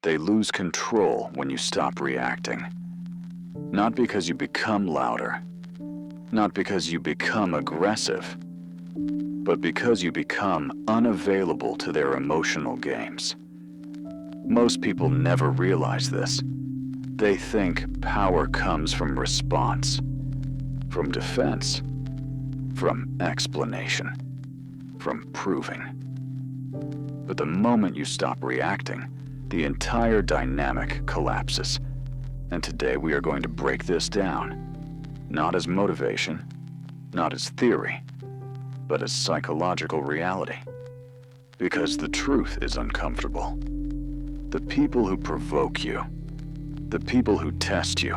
They lose control when you stop reacting. Not because you become louder, not because you become aggressive, but because you become unavailable to their emotional games. Most people never realize this. They think power comes from response, from defense, from explanation, from proving. But the moment you stop reacting, the entire dynamic collapses. And today we are going to break this down, not as motivation, not as theory, but as psychological reality. Because the truth is uncomfortable. The people who provoke you, the people who test you,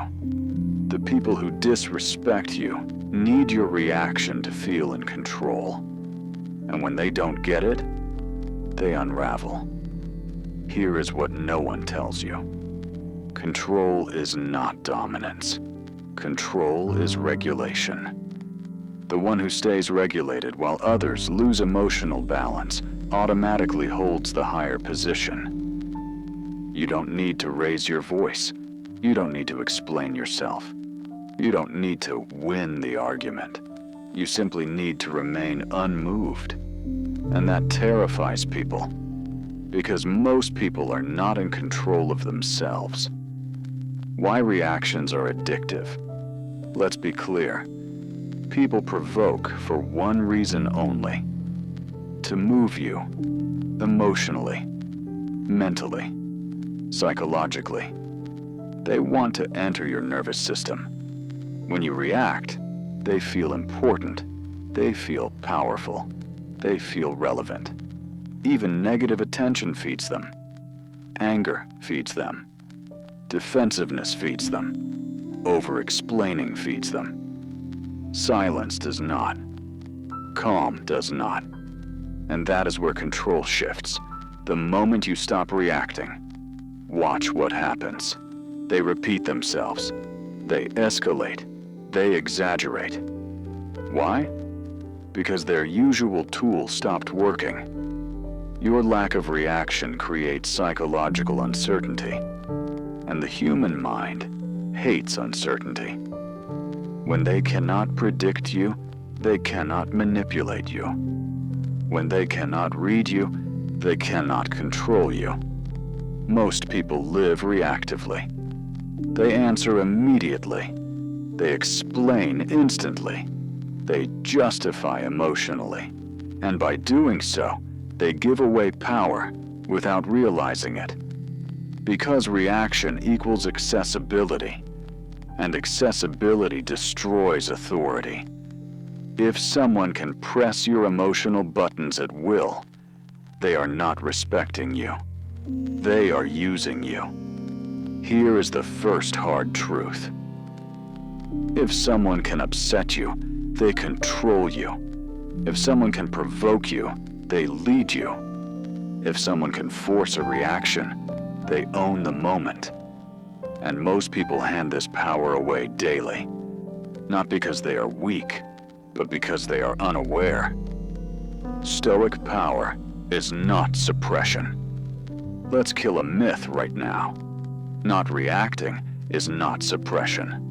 the people who disrespect you need your reaction to feel in control. And when they don't get it, they unravel. Here is what no one tells you. Control is not dominance. Control is regulation. The one who stays regulated while others lose emotional balance automatically holds the higher position. You don't need to raise your voice. You don't need to explain yourself. You don't need to win the argument. You simply need to remain unmoved. And that terrifies people, because most people are not in control of themselves. Why reactions are addictive? Let's be clear. People provoke for one reason only: to move you emotionally, mentally, psychologically. They want to enter your nervous system. When you react, they feel important, they feel powerful, they feel relevant. Even negative attention feeds them. Anger feeds them. Defensiveness feeds them. Over-explaining feeds them. Silence does not. Calm does not. And that is where control shifts. The moment you stop reacting, watch what happens. They repeat themselves. They escalate. They exaggerate. Why? Because their usual tool stopped working. Your lack of reaction creates psychological uncertainty, and the human mind hates uncertainty. When they cannot predict you, they cannot manipulate you. When they cannot read you, they cannot control you. Most people live reactively. They answer immediately. They explain instantly. They justify emotionally. And by doing so, they give away power without realizing it. Because reaction equals accessibility, and accessibility destroys authority. If someone can press your emotional buttons at will, they are not respecting you. They are using you. Here is the first hard truth. If someone can upset you, they control you. If someone can provoke you, they lead you. If someone can force a reaction, they own the moment. And most people hand this power away daily, not because they are weak, but because they are unaware. Stoic power is not suppression. Let's kill a myth right now. Not reacting is not suppression.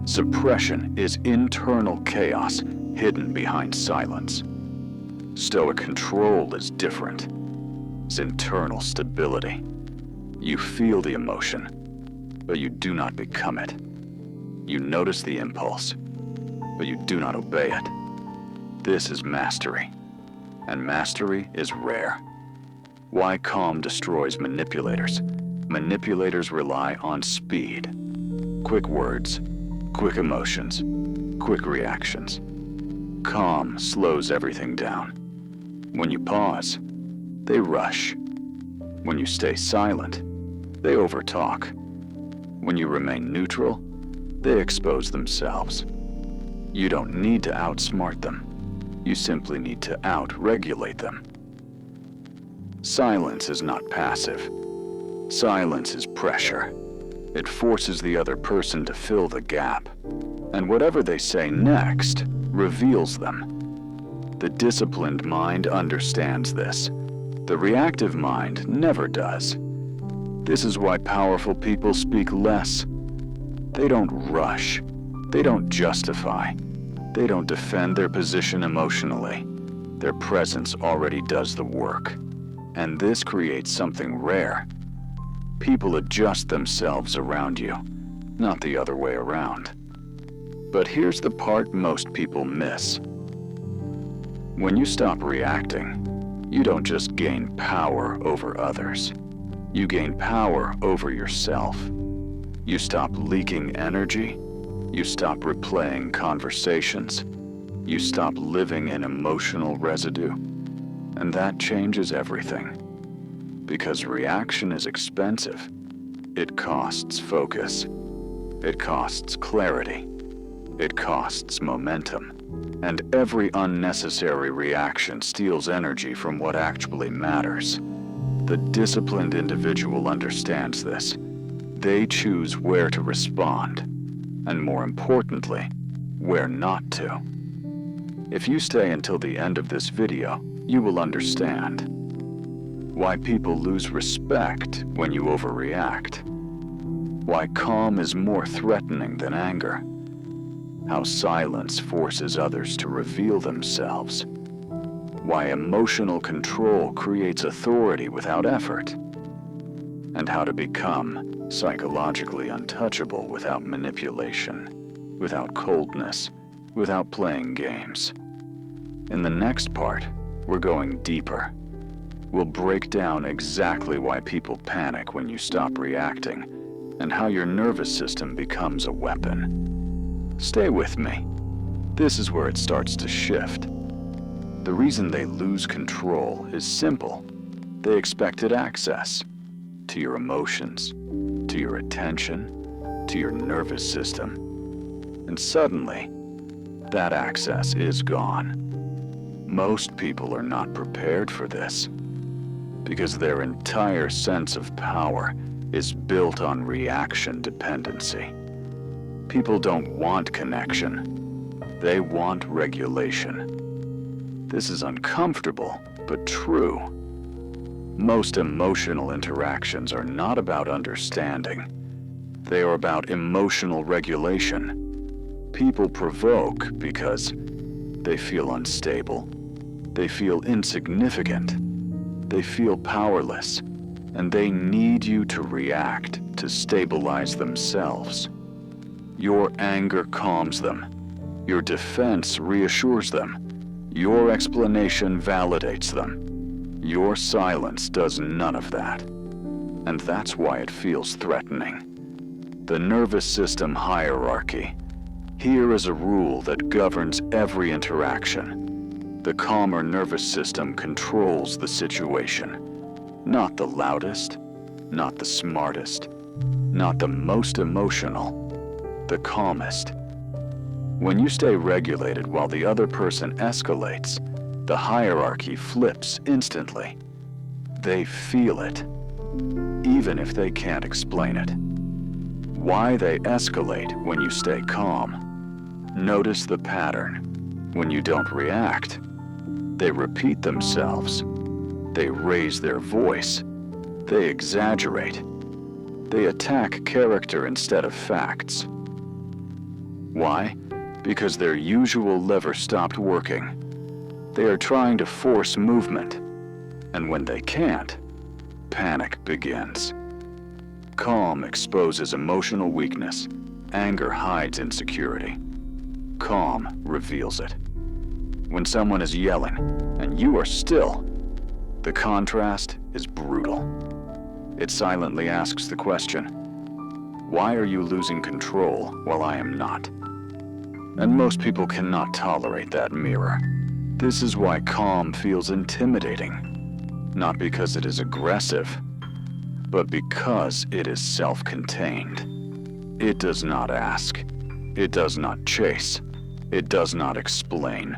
Suppression is internal chaos hidden behind silence. Stoic control is different. It's internal stability. You feel the emotion, but you do not become it. You notice the impulse, but you do not obey it. This is mastery, and mastery is rare. Why calm destroys manipulators? Manipulators rely on speed. Quick words, quick emotions, quick reactions. Calm slows everything down. When you pause, they rush. When you stay silent, they overtalk. When you remain neutral, they expose themselves. You don't need to outsmart them. You simply need to out-regulate them. Silence is not passive. Silence is pressure. It forces the other person to fill the gap. And whatever they say next reveals them. The disciplined mind understands this. The reactive mind never does. This is why powerful people speak less. They don't rush. They don't justify. They don't defend their position emotionally. Their presence already does the work. And this creates something rare. People adjust themselves around you, not the other way around. But here's the part most people miss. When you stop reacting, you don't just gain power over others. You gain power over yourself. You stop leaking energy. You stop replaying conversations. You stop living in emotional residue. And that changes everything. Because reaction is expensive. It costs focus. It costs clarity. It costs momentum. And every unnecessary reaction steals energy from what actually matters. The disciplined individual understands this. They choose where to respond, and more importantly, where not to. If you stay until the end of this video, you will understand why people lose respect when you overreact, why calm is more threatening than anger, how silence forces others to reveal themselves, why emotional control creates authority without effort, and how to become psychologically untouchable without manipulation, without coldness, without playing games. In the next part, we're going deeper. We'll break down exactly why people panic when you stop reacting, and how your nervous system becomes a weapon. Stay with me. This is where it starts to shift. The reason they lose control is simple. They expected access to your emotions, to your attention, to your nervous system. And suddenly, that access is gone. Most people are not prepared for this, because their entire sense of power is built on reaction dependency. People don't want connection. They want regulation. This is uncomfortable, but true. Most emotional interactions are not about understanding. They are about emotional regulation. People provoke because they feel unstable. They feel insignificant. They feel powerless. And they need you to react to stabilize themselves. Your anger calms them. Your defense reassures them. Your explanation validates them. Your silence does none of that. And that's why it feels threatening. The nervous system hierarchy. Here is a rule that governs every interaction. The calmer nervous system controls the situation. Not the loudest, not the smartest, not the most emotional, the calmest. When you stay regulated while the other person escalates, the hierarchy flips instantly. They feel it, even if they can't explain it. Why they escalate when you stay calm. Notice the pattern. When you don't react, they repeat themselves. They raise their voice. They exaggerate. They attack character instead of facts. Why? Because their usual lever stopped working. They are trying to force movement. And when they can't, panic begins. Calm exposes emotional weakness. Anger hides insecurity. Calm reveals it. When someone is yelling and you are still, the contrast is brutal. It silently asks the question, why are you losing control while I am not? And most people cannot tolerate that mirror. This is why calm feels intimidating. Not because it is aggressive, but because it is self-contained. It does not ask. It does not chase. It does not explain.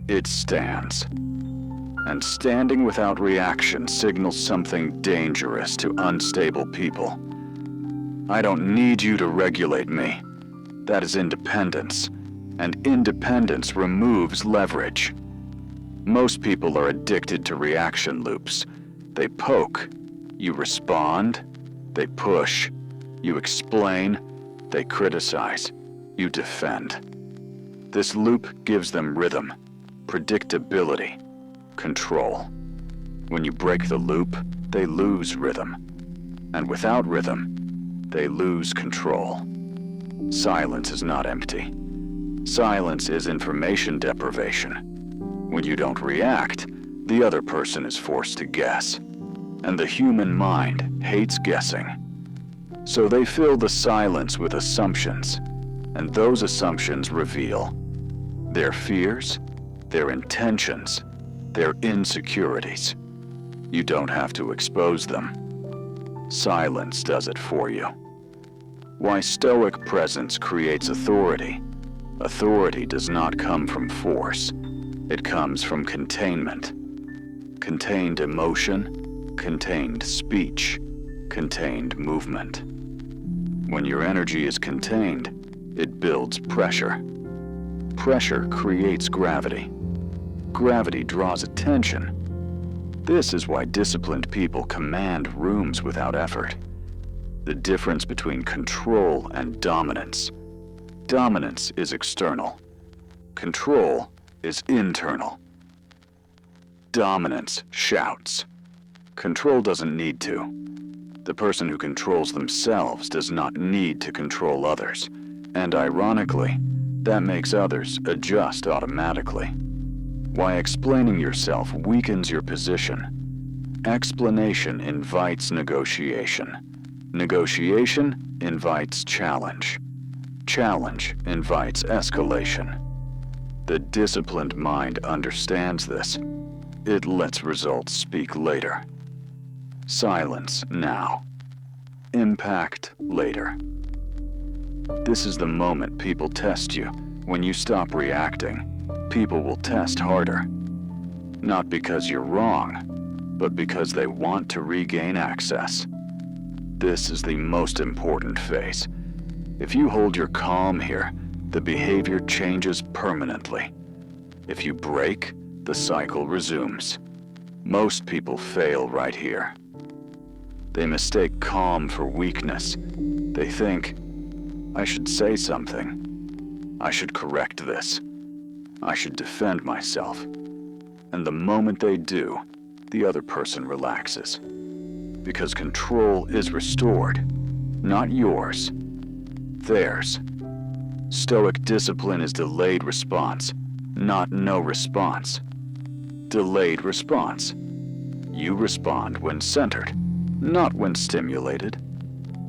It stands. And standing without reaction signals something dangerous to unstable people. I don't need you to regulate me. That is independence. And independence removes leverage. Most people are addicted to reaction loops. They poke, you respond, They push. You explain. They criticize. You defend. This loop gives them rhythm, predictability, control. When you break the loop, they lose rhythm. And without rhythm, they lose control. Silence is not empty. Silence is information deprivation. When you don't react, the other person is forced to guess. And the human mind hates guessing. So they fill the silence with assumptions, and those assumptions reveal their fears, their intentions, their insecurities. You don't have to expose them. Silence does it for you. Why Stoic presence creates authority. Authority does not come from force. It comes from containment. Contained emotion, contained speech, contained movement. When your energy is contained, it builds pressure. Pressure creates gravity. Gravity draws attention. This is why disciplined people command rooms without effort. The difference between control and dominance. Dominance is external. Control is internal. Dominance shouts. Control doesn't need to. The person who controls themselves does not need to control others. And ironically, that makes others adjust automatically. Why explaining yourself weakens your position. Explanation invites negotiation. Negotiation invites challenge. Challenge invites escalation. The disciplined mind understands this. It lets results speak later. Silence now. Impact later. This is the moment people test you. When you stop reacting, people will test harder. Not because you're wrong, but because they want to regain access. This is the most important phase. If you hold your calm here, the behavior changes permanently. If you break, the cycle resumes. Most people fail right here. They mistake calm for weakness. They think, I should say something. I should correct this. I should defend myself. And the moment they do, the other person relaxes. Because control is restored, not yours, theirs. Stoic discipline is delayed response, not no response. Delayed response. You respond when centered, not when stimulated.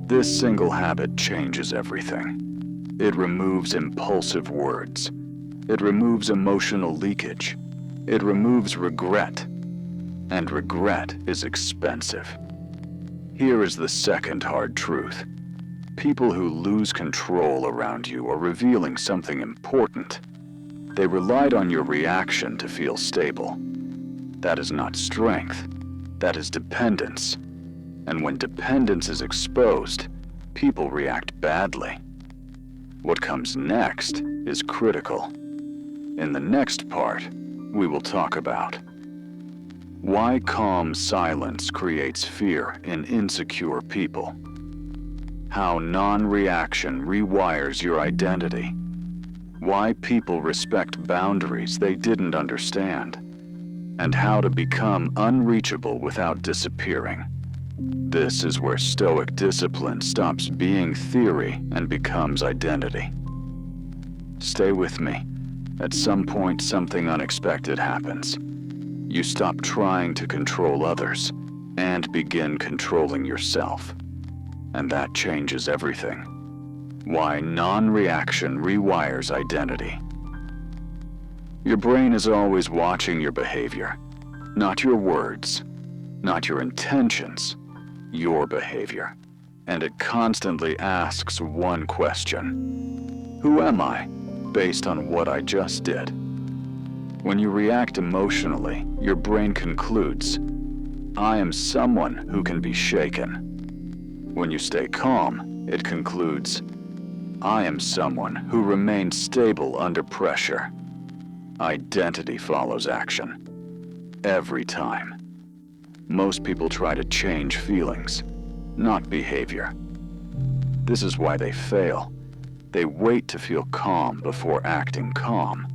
This single habit changes everything. It removes impulsive words. It removes emotional leakage. It removes regret. And regret is expensive. Here is the second hard truth. People who lose control around you are revealing something important. They relied on your reaction to feel stable. That is not strength. That is dependence. And when dependence is exposed, people react badly. What comes next is critical. In the next part, we will talk about why calm silence creates fear in insecure people, how non-reaction rewires your identity, why people respect boundaries they didn't understand, and how to become unreachable without disappearing. This is where Stoic discipline stops being theory and becomes identity. Stay with me. At some point, something unexpected happens. You stop trying to control others and begin controlling yourself. And that changes everything. Why non-reaction rewires identity. Your brain is always watching your behavior, not your words, not your intentions, your behavior. And it constantly asks one question. Who am I, based on what I just did? When you react emotionally, your brain concludes, I am someone who can be shaken. When you stay calm, it concludes, I am someone who remains stable under pressure. Identity follows action. Every time. Most people try to change feelings. not behavior. This is why they fail. They wait to feel calm before acting calm.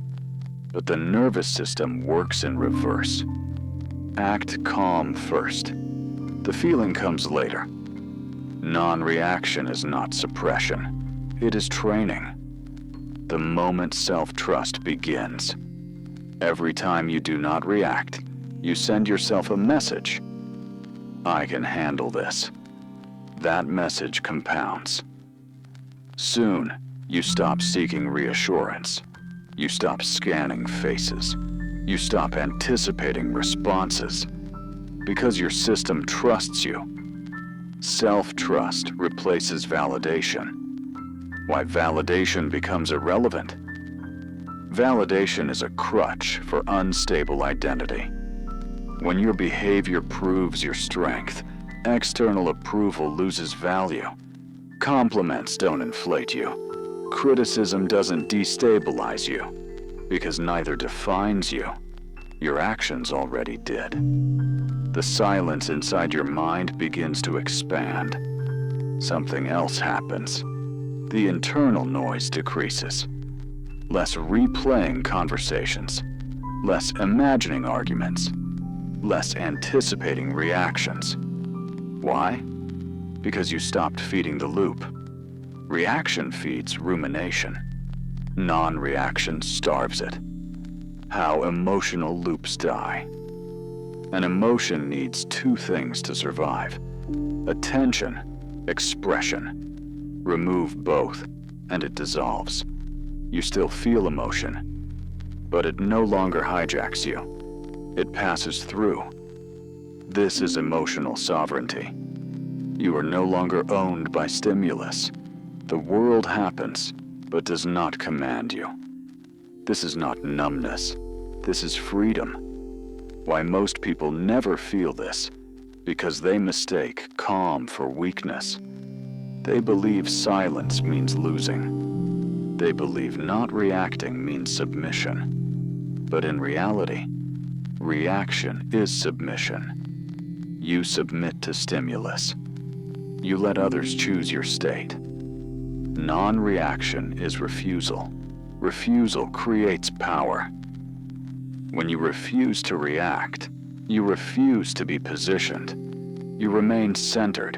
But the nervous system works in reverse. Act calm first. The feeling comes later. Non-reaction is not suppression. It is training. The moment self-trust begins. Every time you do not react, you send yourself a message. I can handle this. That message compounds. Soon, you stop seeking reassurance. You stop scanning faces. You stop anticipating responses. Because your system trusts you. Self-trust replaces validation. Why validation becomes irrelevant? Validation is a crutch for unstable identity. When your behavior proves your strength, external approval loses value. Compliments don't inflate you. Criticism doesn't destabilize you, because neither defines you. Your actions already did. The silence inside your mind begins to expand. Something else happens. The internal noise decreases. Less replaying conversations. Less imagining arguments. Less anticipating reactions. Why? Because you stopped feeding the loop. Reaction feeds rumination. Non-reaction starves it. How emotional loops die. An emotion needs two things to survive: attention, expression. Remove both, and it dissolves. You still feel emotion, but it no longer hijacks you. It passes through. This is emotional sovereignty. You are no longer owned by stimulus. The world happens, but does not command you. This is not numbness. This is freedom. Why most people never feel this? Because they mistake calm for weakness. They believe silence means losing. They believe not reacting means submission. But in reality, reaction is submission. You submit to stimulus. You let others choose your state. Non-reaction is refusal. Refusal creates power. When you refuse to react, you refuse to be positioned. You remain centered,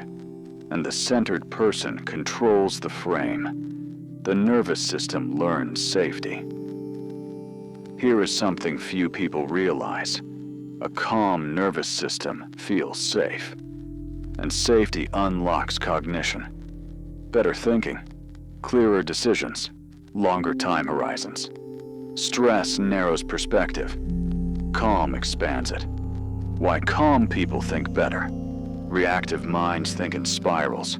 and the centered person controls the frame. The nervous system learns safety. Here is something few people realize. A calm nervous system feels safe. And safety unlocks cognition. Better thinking, clearer decisions, longer time horizons. Stress narrows perspective. Calm expands it. Why calm people think better. Reactive minds think in spirals.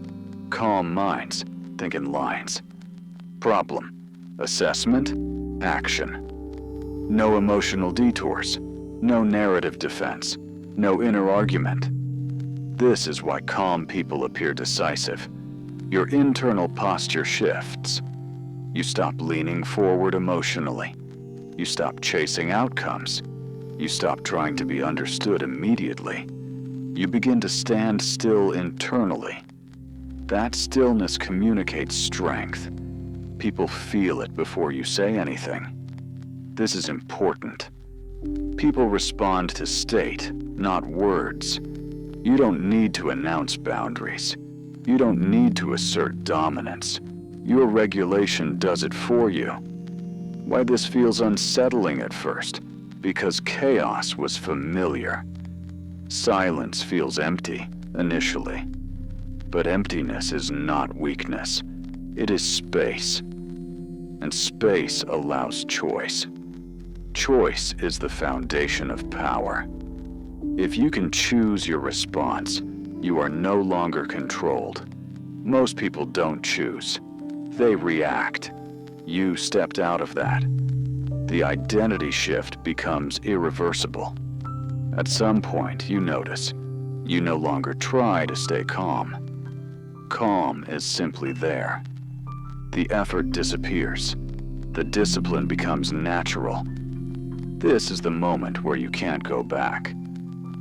Calm minds think in lines. Problem, assessment, action. No emotional detours, no narrative defense, no inner argument. This is why calm people appear decisive. Your internal posture shifts. You stop leaning forward emotionally. You stop chasing outcomes. You stop trying to be understood immediately. You begin to stand still internally. That stillness communicates strength. People feel it before you say anything. This is important. People respond to state, not words. You don't need to announce boundaries. You don't need to assert dominance. Your regulation does it for you. Why this feels unsettling at first? Because chaos was familiar. Silence feels empty, initially. But emptiness is not weakness. It is space. And space allows choice. Choice is the foundation of power. If you can choose your response, you are no longer controlled. Most people don't choose. They react. You stepped out of that. The identity shift becomes irreversible. At some point, you notice, you no longer try to stay calm. Calm is simply there. The effort disappears. The discipline becomes natural. This is the moment where you can't go back.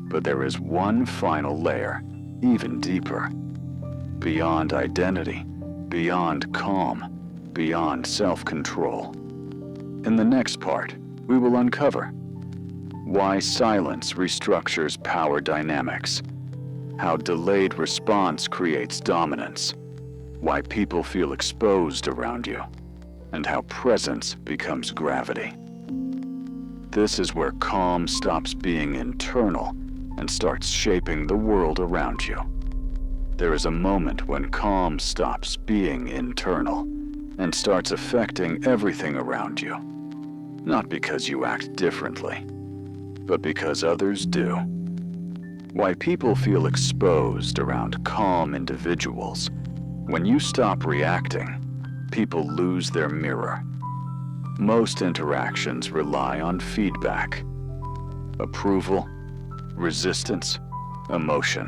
But there is one final layer, even deeper. beyond identity, beyond calm, beyond self-control. In the next part, we will uncover why silence restructures power dynamics, how delayed response creates dominance, why people feel exposed around you, and how presence becomes gravity. This is where calm stops being internal and starts shaping the world around you. There is a moment when calm stops being internal and starts affecting everything around you. Not because you act differently, but because others do. Why people feel exposed around calm individuals. When you stop reacting, people lose their mirror. Most interactions rely on feedback, approval, resistance, emotion.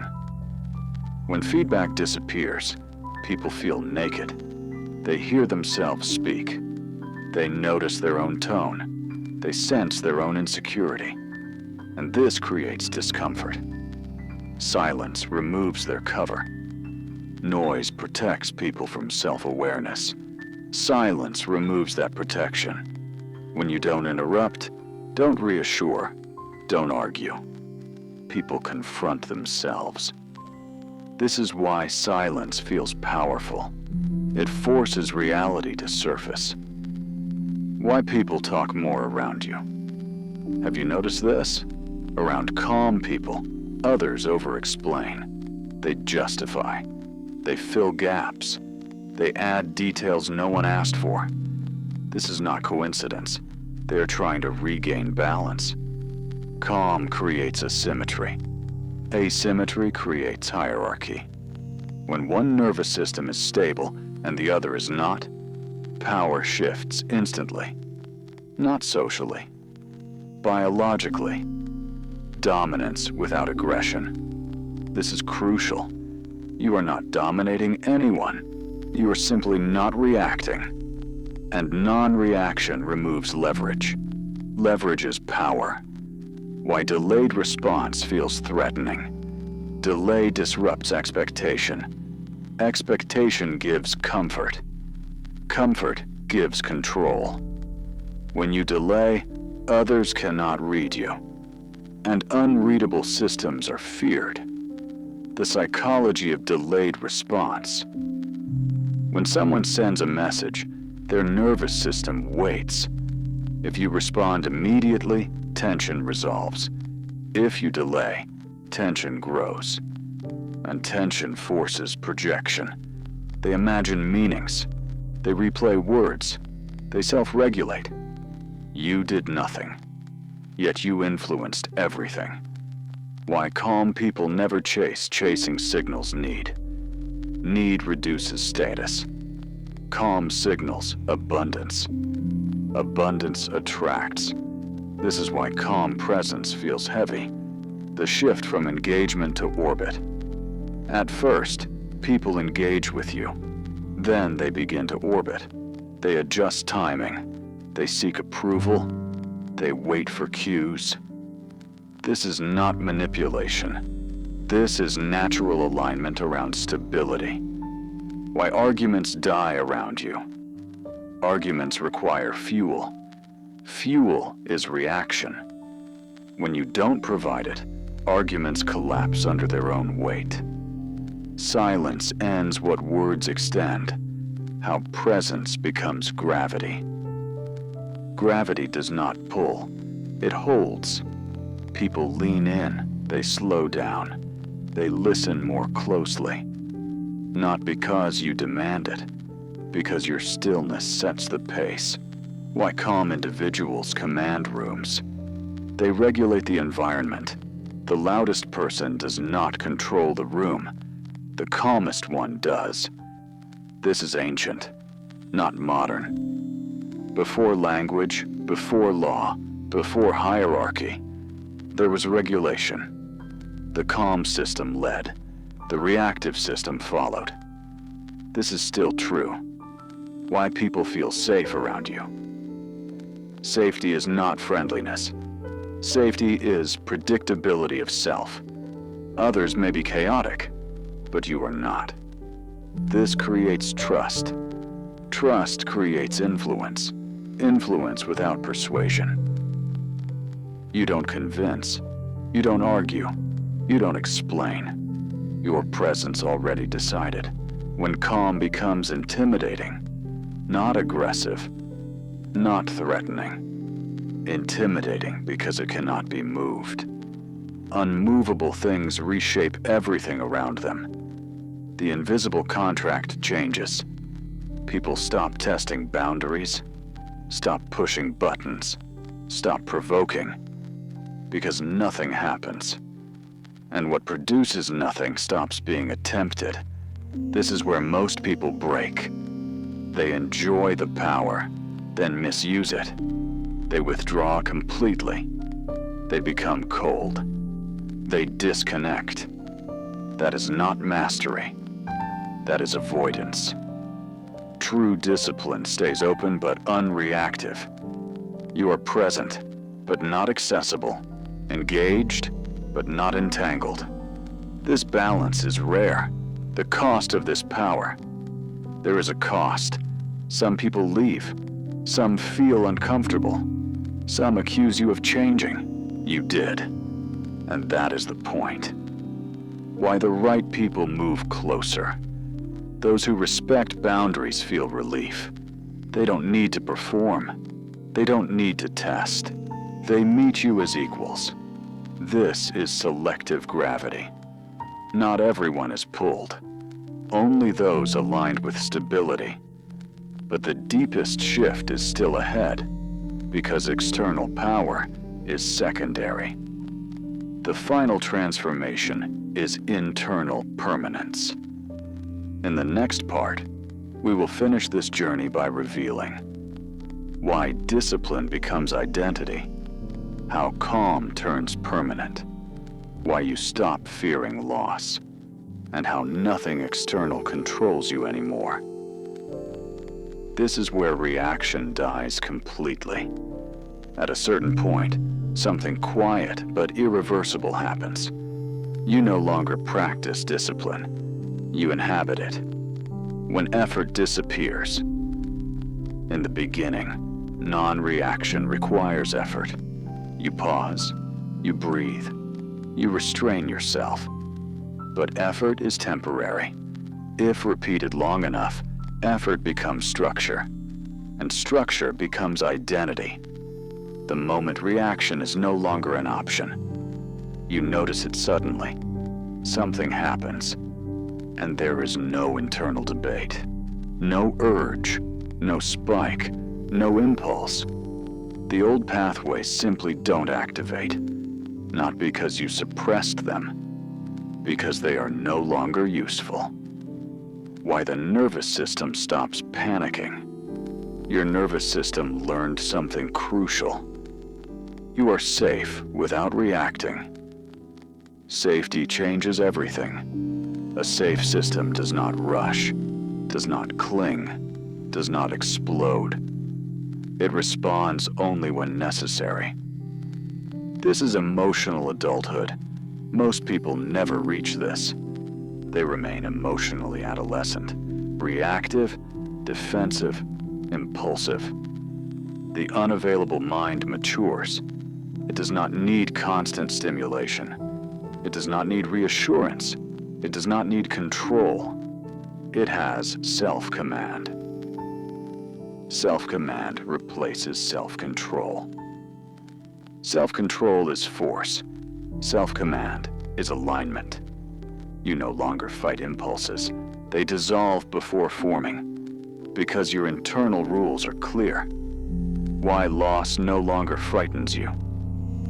When feedback disappears, people feel naked. They hear themselves speak. They notice their own tone. They sense their own insecurity. And this creates discomfort. Silence removes their cover. Noise protects people from self-awareness. Silence removes that protection. When you don't interrupt, don't reassure, don't argue. People confront themselves. This is why silence feels powerful. It forces reality to surface. Why people talk more around you. Have you noticed this? Around calm people, others over-explain. They justify. They fill gaps. They add details no one asked for. This is not coincidence. They are trying to regain balance. Calm creates asymmetry. Asymmetry creates hierarchy. When one nervous system is stable and the other is not, power shifts instantly. Not socially. Biologically. Dominance without aggression. This is crucial. You are not dominating anyone. You are simply not reacting. And non-reaction removes leverage. Leverage is power. Why delayed response feels threatening. Delay disrupts expectation. Expectation gives comfort. Comfort gives control. When you delay, others cannot read you. And unreadable systems are feared. The psychology of delayed response. When someone sends a message, their nervous system waits. If you respond immediately, tension resolves. If you delay, tension grows. And tension forces projection. They imagine meanings. They replay words. They self-regulate. You did nothing. Yet you influenced everything. Why calm people never chasing signals need. Need reduces status. Calm signals abundance. Abundance attracts. This is why calm presence feels heavy. The shift from engagement to orbit. At first, people engage with you. Then they begin to orbit. They adjust timing. They seek approval. They wait for cues. This is not manipulation. This is natural alignment around stability. Why arguments die around you. Arguments require fuel. Fuel is reaction. When you don't provide it, arguments collapse under their own weight. Silence ends what words extend. How presence becomes gravity. Gravity does not pull. It holds. People lean in. They slow down. They listen more closely. Not because you demand it, because your stillness sets the pace. Why calm individuals command rooms. They regulate the environment. The loudest person does not control the room. The calmest one does. This is ancient, not modern. Before language, before law, before hierarchy, there was regulation. The calm system led. The reactive system followed. This is still true. Why people feel safe around you. Safety is not friendliness. Safety is predictability of self. Others may be chaotic, but you are not. This creates trust. Trust creates influence. Influence without persuasion. You don't convince. You don't argue. You don't explain. Your presence already decided. When calm becomes intimidating, not aggressive, not threatening. Intimidating because it cannot be moved. Unmovable things reshape everything around them. The invisible contract changes. People stop testing boundaries, stop pushing buttons, stop provoking, because nothing happens. And what produces nothing stops being attempted. This is where most people break. They enjoy the power, then misuse it. They withdraw completely. They become cold. They disconnect. That is not mastery. That is avoidance. True discipline stays open but unreactive. You are present, but not accessible. Engaged, but not entangled. This balance is rare. The cost of this power. There is a cost. Some people leave. Some feel uncomfortable. Some accuse you of changing. You did. And that is the point. Why the right people move closer. Those who respect boundaries feel relief. They don't need to perform. They don't need to test. They meet you as equals. This is selective gravity. Not everyone is pulled. Only those aligned with stability. But the deepest shift is still ahead, because external power is secondary. The final transformation is internal permanence. In the next part, we will finish this journey by revealing why discipline becomes identity, how calm turns permanent, why you stop fearing loss, and how nothing external controls you anymore. This is where reaction dies completely. At a certain point, something quiet but irreversible happens. You no longer practice discipline. You inhabit it. When effort disappears. In the beginning, non-reaction requires effort. You pause, you breathe, you restrain yourself. But effort is temporary. If repeated long enough, effort becomes structure, and structure becomes identity. The moment reaction is no longer an option. You notice it suddenly. Something happens, and there is no internal debate. No urge, no spike, no impulse. The old pathways simply don't activate. Not because you suppressed them, because they are no longer useful. Why the nervous system stops panicking. Your nervous system learned something crucial. You are safe without reacting. Safety changes everything. A safe system does not rush, does not cling, does not explode. It responds only when necessary. This is emotional adulthood. Most people never reach this. They remain emotionally adolescent, reactive, defensive, impulsive. The unavailable mind matures. It does not need constant stimulation. It does not need reassurance. It does not need control. It has self-command. Self-command replaces self-control. Self-control is force. Self-command is alignment. You no longer fight impulses. They dissolve before forming, because your internal rules are clear. Why loss no longer frightens you.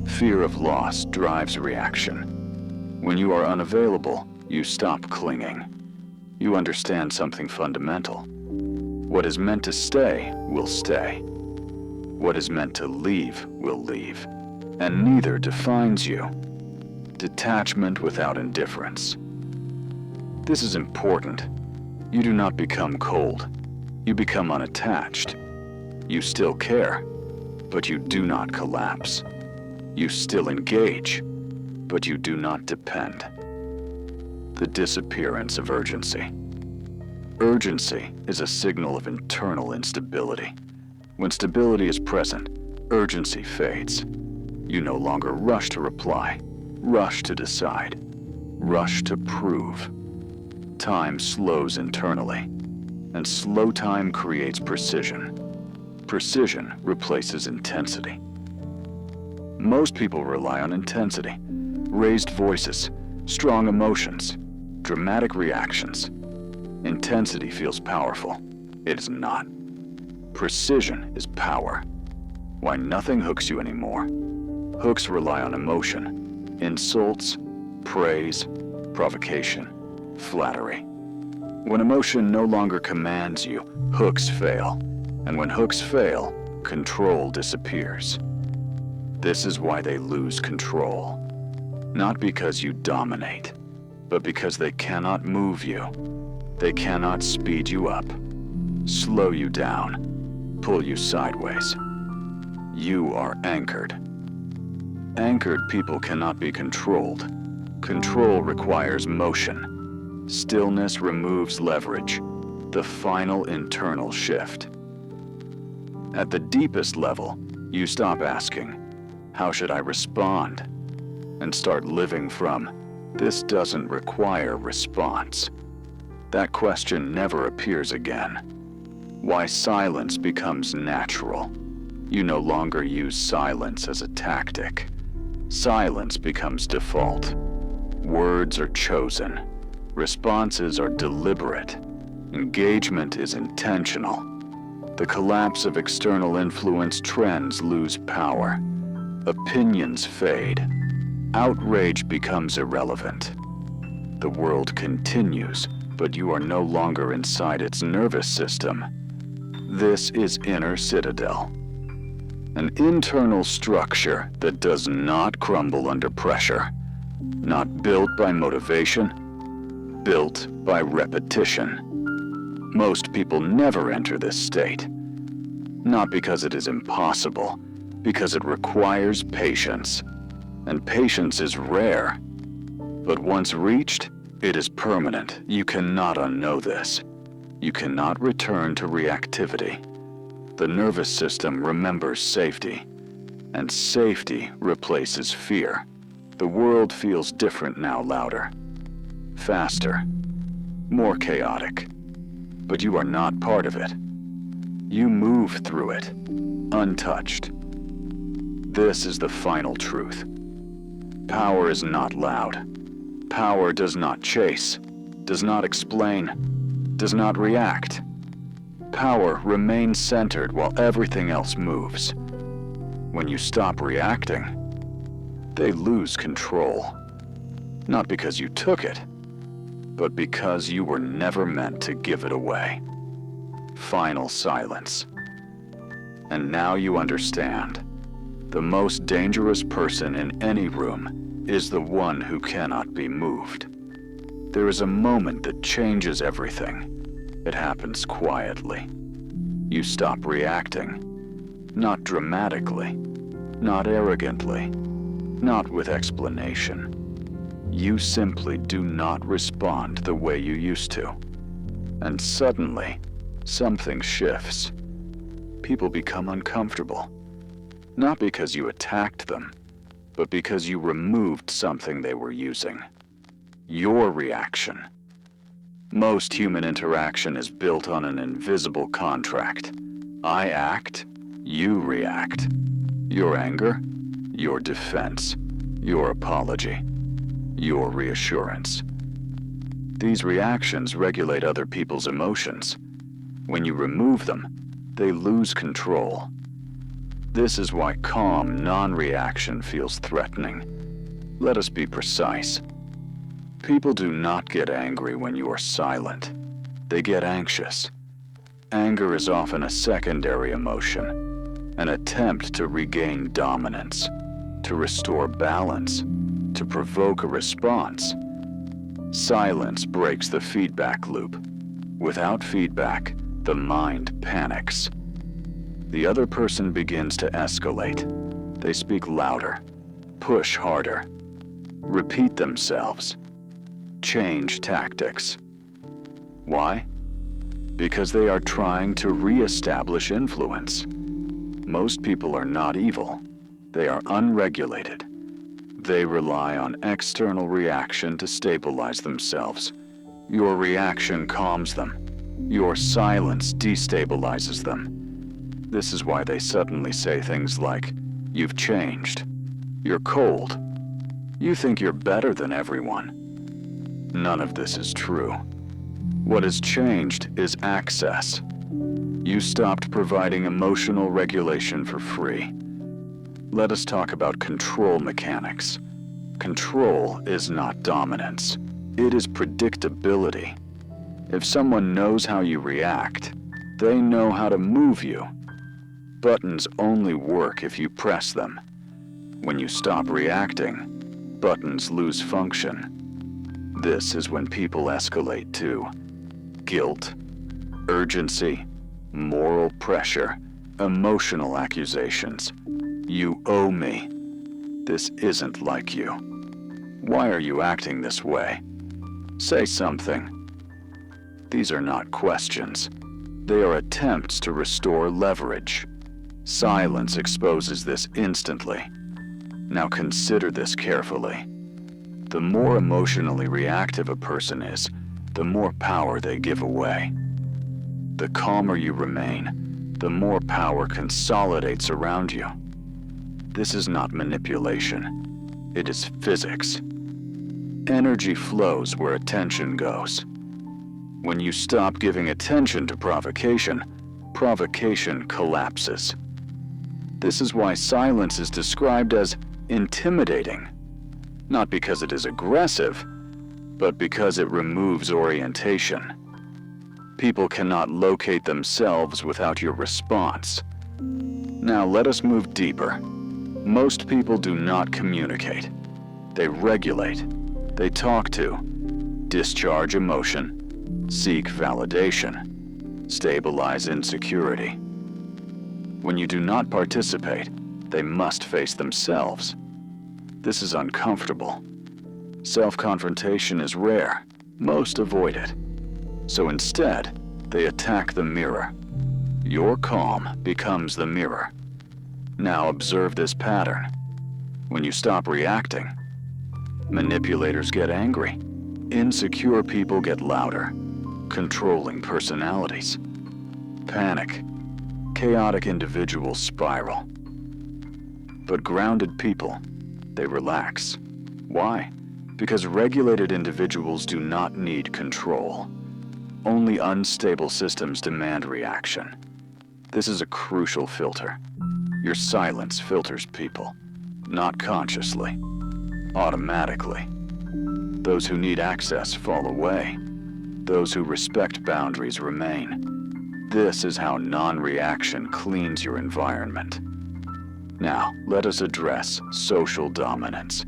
Fear of loss drives reaction. When you are unavailable, you stop clinging. You understand something fundamental. What is meant to stay will stay. What is meant to leave will leave. And neither defines you. Detachment without indifference. This is important. You do not become cold. You become unattached. You still care, but you do not collapse. You still engage, but you do not depend. The disappearance of urgency. Urgency is a signal of internal instability. When stability is present, urgency fades. You no longer rush to reply, rush to decide, rush to prove. Time slows internally, and slow time creates precision. Precision replaces intensity. Most people rely on intensity, raised voices, strong emotions, dramatic reactions. Intensity feels powerful. It is not. Precision is power. Why nothing hooks you anymore. Hooks rely on emotion, insults, praise, provocation, flattery. When emotion no longer commands you, hooks fail. And when hooks fail, control disappears. This is why they lose control. Not because you dominate, but because they cannot move you. They cannot speed you up, slow you down, pull you sideways. You are anchored. Anchored people cannot be controlled. Control requires motion. Stillness removes leverage, the final internal shift. At the deepest level, you stop asking, "How should I respond?" and start living from, "This doesn't require response." That question never appears again. Why silence becomes natural. You no longer use silence as a tactic. Silence becomes default. Words are chosen. Responses are deliberate. Engagement is intentional. The collapse of external influence trends lose power. Opinions fade. Outrage becomes irrelevant. The world continues, but you are no longer inside its nervous system. This is inner Citadel. An internal structure that does not crumble under pressure. Not built by motivation, built by repetition. Most people never enter this state. Not because it is impossible, because it requires patience. And patience is rare. But once reached, it is permanent. You cannot unknow this. You cannot return to reactivity. The nervous system remembers safety, and safety replaces fear. The world feels different now, louder, faster, more chaotic. But you are not part of it. You move through it, untouched. This is the final truth. Power is not loud. Power does not chase, does not explain, does not react. Power remains centered while everything else moves. When you stop reacting, they lose control. Not because you took it, but because you were never meant to give it away. Final silence. And now you understand. The most dangerous person in any room is the one who cannot be moved. There is a moment that changes everything. It happens quietly. You stop reacting. Not dramatically, not arrogantly, not with explanation. You simply do not respond the way you used to. And suddenly, something shifts. People become uncomfortable. Not because you attacked them, but because you removed something they were using. Your reaction. Most human interaction is built on an invisible contract. I act, you react. Your anger, your defense, your apology, your reassurance. These reactions regulate other people's emotions. When you remove them, they lose control. This is why calm, non-reaction feels threatening. Let us be precise. People do not get angry when you are silent. They get anxious. Anger is often a secondary emotion, an attempt to regain dominance, to restore balance, to provoke a response. Silence breaks the feedback loop. Without feedback, the mind panics. The other person begins to escalate. They speak louder, push harder, repeat themselves, change tactics. Why? Because they are trying to re-establish influence. Most people are not evil. They are unregulated. They rely on external reaction to stabilize themselves. Your reaction calms them. Your silence destabilizes them. This is why they suddenly say things like, "You've changed. You're cold. You think you're better than everyone." None of this is true. What has changed is access. You stopped providing emotional regulation for free. Let us talk about control mechanics. Control is not dominance. It is predictability. If someone knows how you react, they know how to move you. Buttons only work if you press them. When you stop reacting, buttons lose function. This is when people escalate to guilt, urgency, moral pressure, emotional accusations. "You owe me. This isn't like you. Why are you acting this way? Say something." These are not questions. They are attempts to restore leverage. Silence exposes this instantly. Now consider this carefully. The more emotionally reactive a person is, the more power they give away. The calmer you remain, the more power consolidates around you. This is not manipulation. It is physics. Energy flows where attention goes. When you stop giving attention to provocation, provocation collapses. This is why silence is described as intimidating. Not because it is aggressive, but because it removes orientation. People cannot locate themselves without your response. Now let us move deeper. Most people do not communicate. They regulate. They talk to, discharge emotion, seek validation, stabilize insecurity. When you do not participate, they must face themselves. This is uncomfortable. Self-confrontation is rare. Most avoid it. So instead, they attack the mirror. Your calm becomes the mirror. Now observe this pattern. When you stop reacting, manipulators get angry. Insecure people get louder, controlling personalities. Panic. Chaotic individuals spiral. But grounded people, they relax. Why? Because regulated individuals do not need control. Only unstable systems demand reaction. This is a crucial filter. Your silence filters people, not consciously, automatically. Those who need access fall away. Those who respect boundaries remain. This is how non-reaction cleans your environment. Now, let us address social dominance.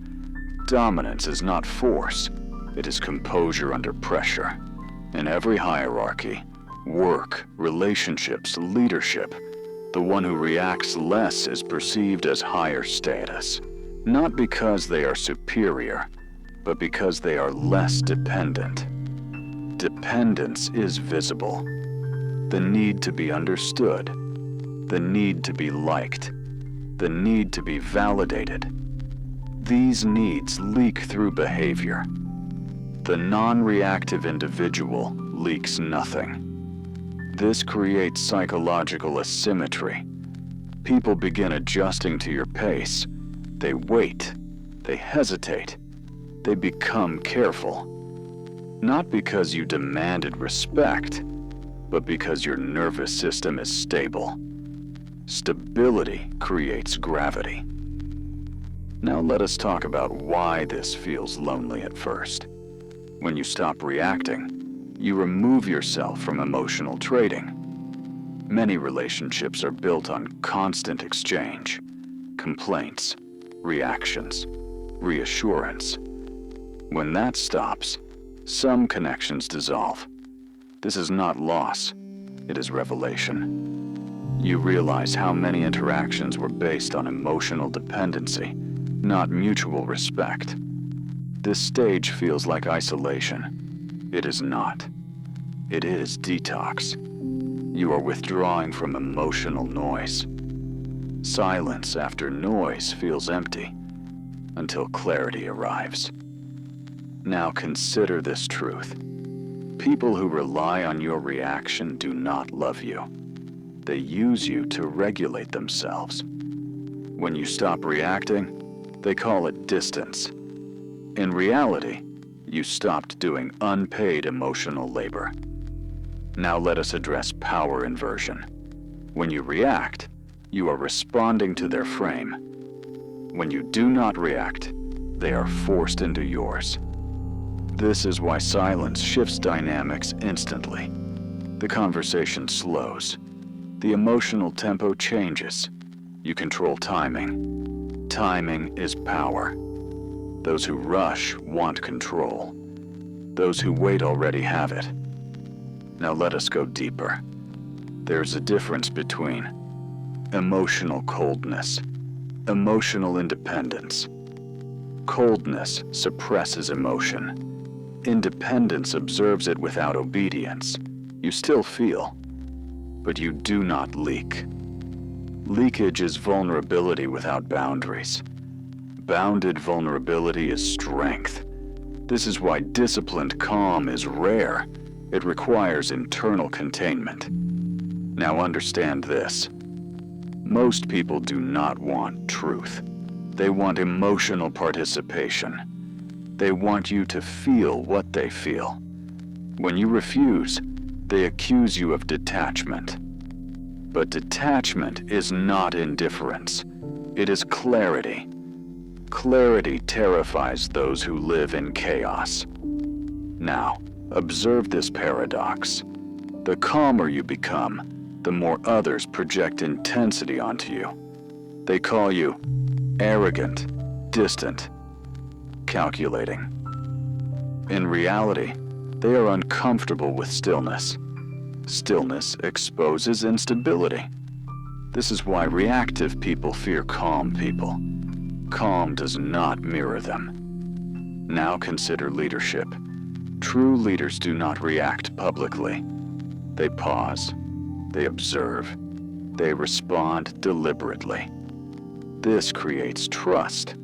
Dominance is not force. It is composure under pressure. In every hierarchy, work, relationships, leadership, the one who reacts less is perceived as higher status. Not because they are superior, but because they are less dependent. Dependence is visible. The need to be understood, the need to be liked, the need to be validated. These needs leak through behavior. The non-reactive individual leaks nothing. This creates psychological asymmetry. People begin adjusting to your pace. They wait. They hesitate. They become careful. Not because you demanded respect, but because your nervous system is stable. Stability creates gravity. Now let us talk about why this feels lonely at first. When you stop reacting, you remove yourself from emotional trading. Many relationships are built on constant exchange, complaints, reactions, reassurance. When that stops, some connections dissolve. This is not loss, it is revelation. You realize how many interactions were based on emotional dependency, not mutual respect. This stage feels like isolation. It is not. It is detox. You are withdrawing from emotional noise. Silence after noise feels empty until clarity arrives. Now consider this truth. People who rely on your reaction do not love you. They use you to regulate themselves. When you stop reacting, they call it distance. In reality, you stopped doing unpaid emotional labor. Now let us address power inversion. When you react, you are responding to their frame. When you do not react, they are forced into yours. This is why silence shifts dynamics instantly. The conversation slows. The emotional tempo changes. You control timing. Timing is power. Those who rush want control. Those who wait already have it. Now let us go deeper. There's a difference between emotional coldness, emotional independence. Coldness suppresses emotion. Independence observes it without obedience. You still feel, but you do not leak. Leakage is vulnerability without boundaries. Bounded vulnerability is strength. This is why disciplined calm is rare. It requires internal containment. Now understand this. Most people do not want truth. They want emotional participation. They want you to feel what they feel. When you refuse, they accuse you of detachment. But detachment is not indifference. It is clarity. Clarity terrifies those who live in chaos. Now, observe this paradox. The calmer you become, the more others project intensity onto you. They call you arrogant, distant, calculating. In reality, they are uncomfortable with stillness. Stillness exposes instability. This is why reactive people fear calm people. Calm does not mirror them. Now consider leadership. True leaders do not react publicly. They pause. They observe. They respond deliberately. This creates trust.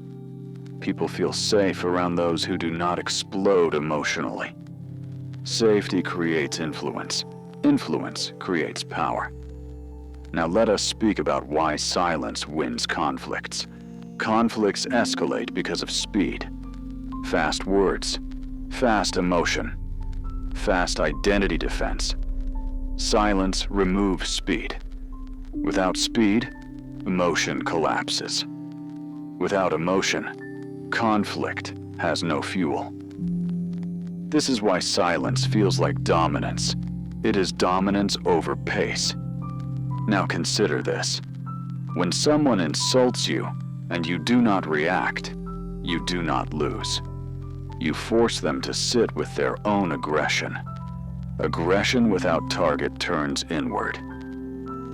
People feel safe around those who do not explode emotionally. Safety creates influence. Influence creates power. Now let us speak about why silence wins conflicts. Conflicts escalate because of speed. Fast words, fast emotion, fast identity defense. Silence removes speed. Without speed, emotion collapses. Without emotion, conflict has no fuel. This is why silence feels like dominance. It is dominance over pace. Now consider this. When someone insults you and you do not react, you do not lose. You force them to sit with their own aggression. Aggression without target turns inward.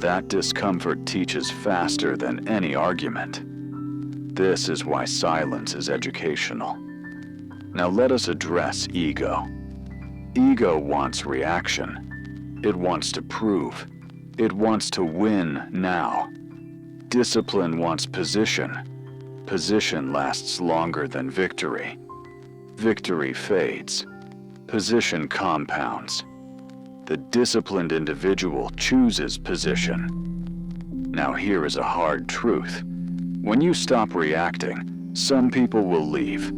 That discomfort teaches faster than any argument. This is why silence is educational. Now let us address ego. Ego wants reaction. It wants to prove. It wants to win now. Discipline wants position. Position lasts longer than victory. Victory fades. Position compounds. The disciplined individual chooses position. Now here is a hard truth. When you stop reacting, some people will leave.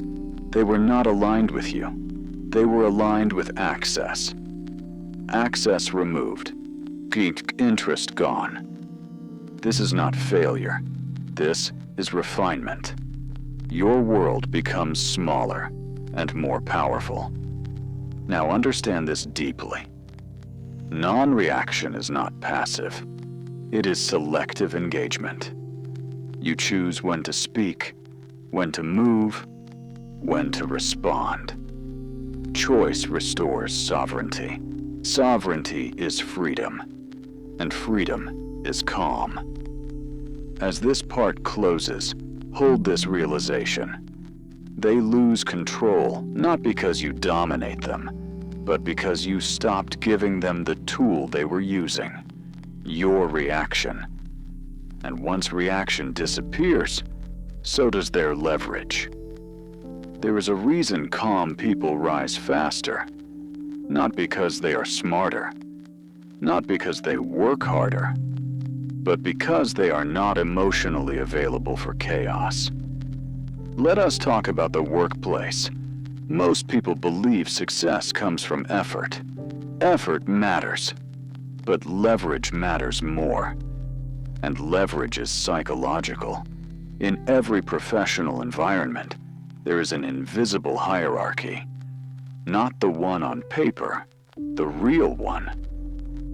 They were not aligned with you. They were aligned with access. Access removed. Interest gone. This is not failure. This is refinement. Your world becomes smaller and more powerful. Now understand this deeply. Non-reaction is not passive. It is selective engagement. You choose when to speak, when to move, when to respond. Choice restores sovereignty. Sovereignty is freedom, and freedom is calm. As this part closes, hold this realization. They lose control not because you dominate them, but because you stopped giving them the tool they were using, your reaction. And once reaction disappears, so does their leverage. There is a reason calm people rise faster, not because they are smarter, not because they work harder, but because they are not emotionally available for chaos. Let us talk about the workplace. Most people believe success comes from effort. Effort matters, but leverage matters more. And leverage is psychological. In every professional environment, there is an invisible hierarchy. Not the one on paper, the real one.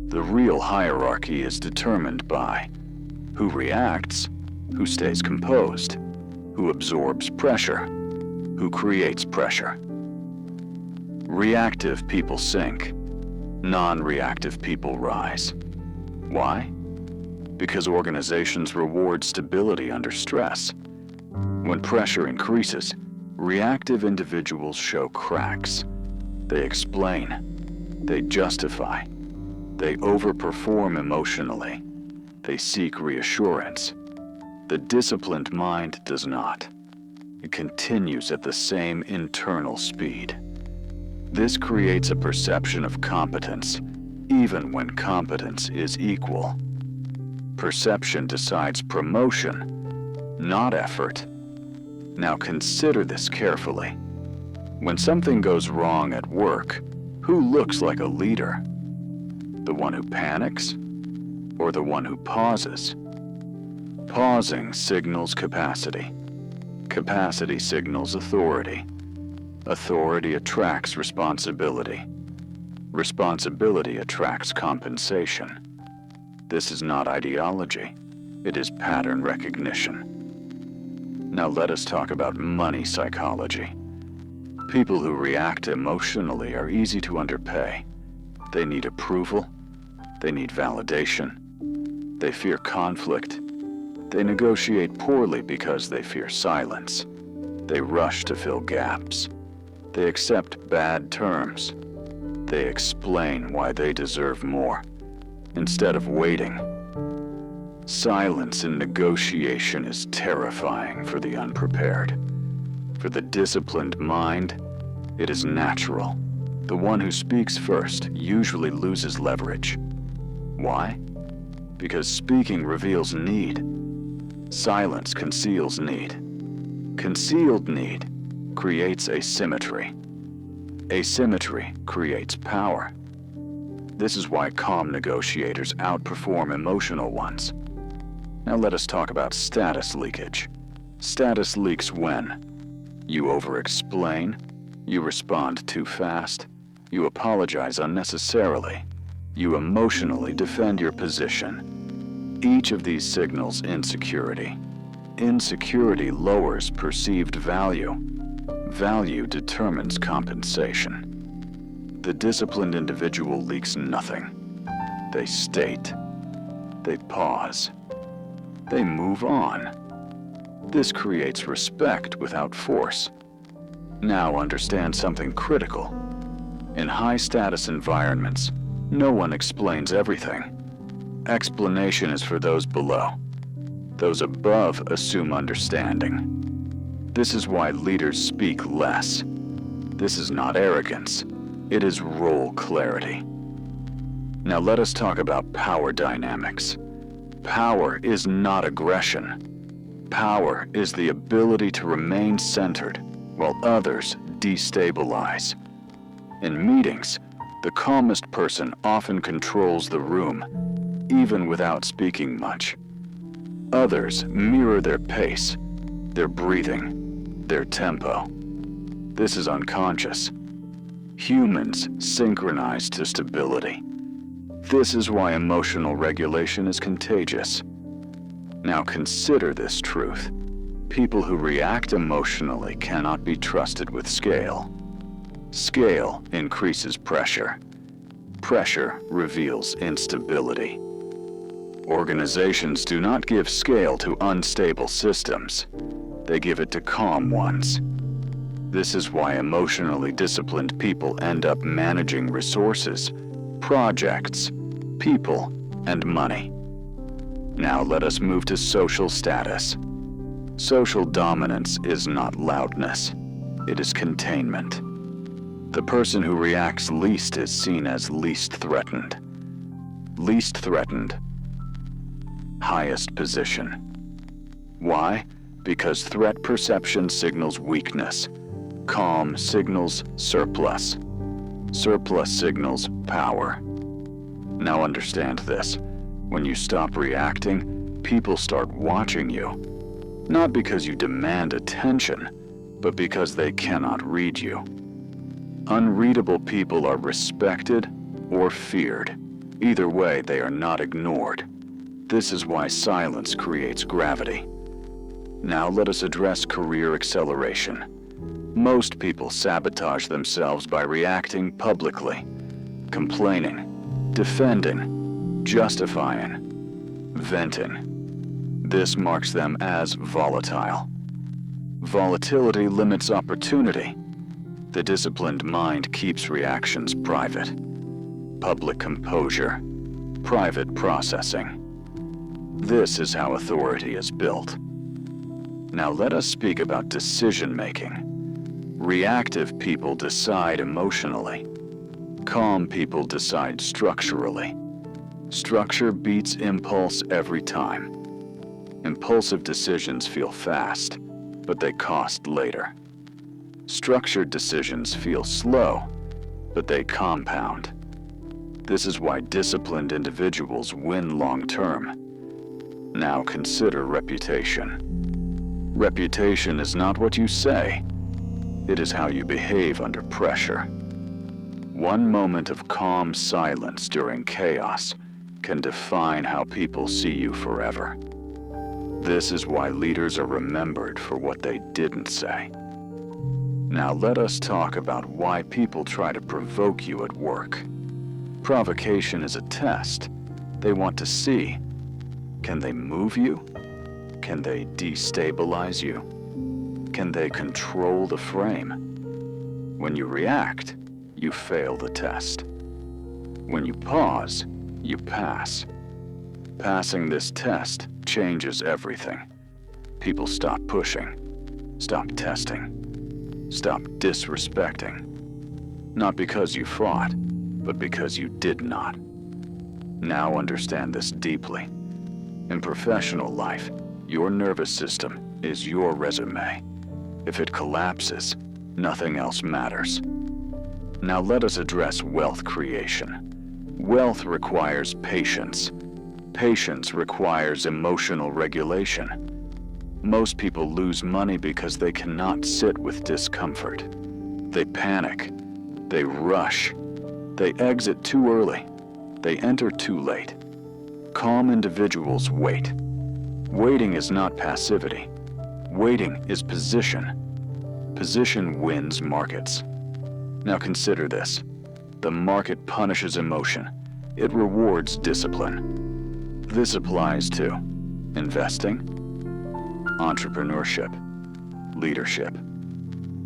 The real hierarchy is determined by who reacts, who stays composed, who absorbs pressure, who creates pressure. Reactive people sink. Non-reactive people rise. Why? Because organizations reward stability under stress. When pressure increases, reactive individuals show cracks. They explain. They justify. They overperform emotionally. They seek reassurance. The disciplined mind does not. It continues at the same internal speed. This creates a perception of competence, even when competence is equal. Perception decides promotion, not effort. Now consider this carefully. When something goes wrong at work, who looks like a leader? The one who panics, or the one who pauses? Pausing signals capacity. Capacity signals authority. Authority attracts responsibility. Responsibility attracts compensation. This is not ideology. It is pattern recognition. Now let us talk about money psychology. People who react emotionally are easy to underpay. They need approval. They need validation. They fear conflict. They negotiate poorly because they fear silence. They rush to fill gaps. They accept bad terms. They explain why they deserve more, instead of waiting. Silence in negotiation is terrifying for the unprepared. For the disciplined mind, it is natural. The one who speaks first usually loses leverage. Why? Because speaking reveals need. Silence conceals need. Concealed need creates asymmetry. Asymmetry creates power. This is why calm negotiators outperform emotional ones. Now let us talk about status leakage. Status leaks when you over-explain, you respond too fast, you apologize unnecessarily, you emotionally defend your position. Each of these signals insecurity. Insecurity lowers perceived value. Value determines compensation. The disciplined individual leaks nothing. They state. They pause. They move on. This creates respect without force. Now understand something critical. In high-status environments, no one explains everything. Explanation is for those below. Those above assume understanding. This is why leaders speak less. This is not arrogance. It is role clarity. Now let us talk about power dynamics. Power is not aggression. Power is the ability to remain centered while others destabilize. In meetings, the calmest person often controls the room, even without speaking much. Others mirror their pace, their breathing, their tempo. This is unconscious. Humans synchronize to stability. This is why emotional regulation is contagious. Now consider this truth. People who react emotionally cannot be trusted with scale. Scale increases pressure. Pressure reveals instability. Organizations do not give scale to unstable systems. They give it to calm ones. This is why emotionally disciplined people end up managing resources, projects, people, and money. Now let us move to social status. Social dominance is not loudness. It is containment. The person who reacts least is seen as least threatened. Least threatened. Highest position. Why? Because threat perception signals weakness. Calm signals surplus. Surplus signals power. Now understand this. When you stop reacting, people start watching you. Not because you demand attention, but because they cannot read you. Unreadable people are respected or feared. Either way, they are not ignored. This is why silence creates gravity. Now let us address career acceleration. Most people sabotage themselves by reacting publicly, complaining, defending, justifying, venting. This marks them as volatile. Volatility limits opportunity. The disciplined mind keeps reactions private. Public composure, private processing. This is how authority is built. Now let us speak about decision-making. Reactive people decide emotionally. Calm people decide structurally. Structure beats impulse every time. Impulsive decisions feel fast, but they cost later. Structured decisions feel slow, but they compound. This is why disciplined individuals win long-term. Now consider reputation. Reputation is not what you say. It is how you behave under pressure. One moment of calm silence during chaos can define how people see you forever. This is why leaders are remembered for what they didn't say. Now let us talk about why people try to provoke you at work. Provocation is a test. They want to see, can they move you? Can they destabilize you? Can they control the frame? When you react, you fail the test. When you pause, you pass. Passing this test changes everything. People stop pushing, stop testing, stop disrespecting. Not because you fought, but because you did not. Now understand this deeply. In professional life, your nervous system is your resume. If it collapses, nothing else matters. Now let us address wealth creation. Wealth requires patience. Patience requires emotional regulation. Most people lose money because they cannot sit with discomfort. They panic. They rush. They exit too early. They enter too late. Calm individuals wait. Waiting is not passivity. Waiting is position. Position wins markets. Now consider this. The market punishes emotion. It rewards discipline. This applies to investing, entrepreneurship, leadership,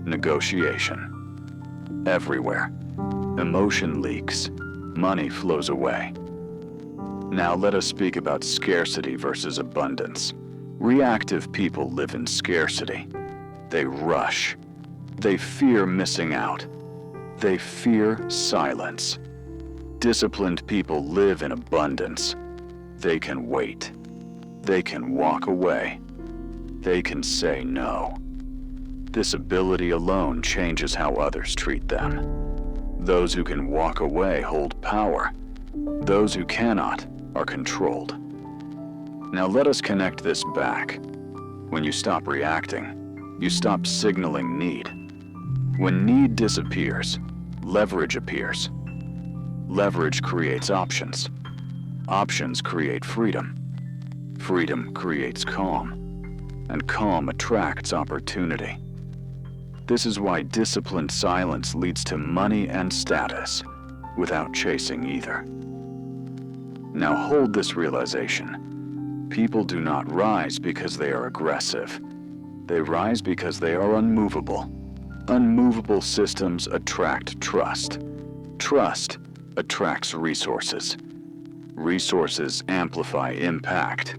negotiation. Everywhere. Emotion leaks. Money flows away. Now let us speak about scarcity versus abundance. Reactive people live in scarcity. They rush. They fear missing out. They fear silence. Disciplined people live in abundance. They can wait. They can walk away. They can say no. This ability alone changes how others treat them. Those who can walk away hold power. Those who cannot are controlled. Now let us connect this back. When you stop reacting, you stop signaling need. When need disappears, leverage appears. Leverage creates options. Options create freedom. Freedom creates calm. And calm attracts opportunity. This is why disciplined silence leads to money and status, without chasing either. Now hold this realization. People do not rise because they are aggressive. They rise because they are unmovable. Unmovable systems attract trust. Trust attracts resources. Resources amplify impact.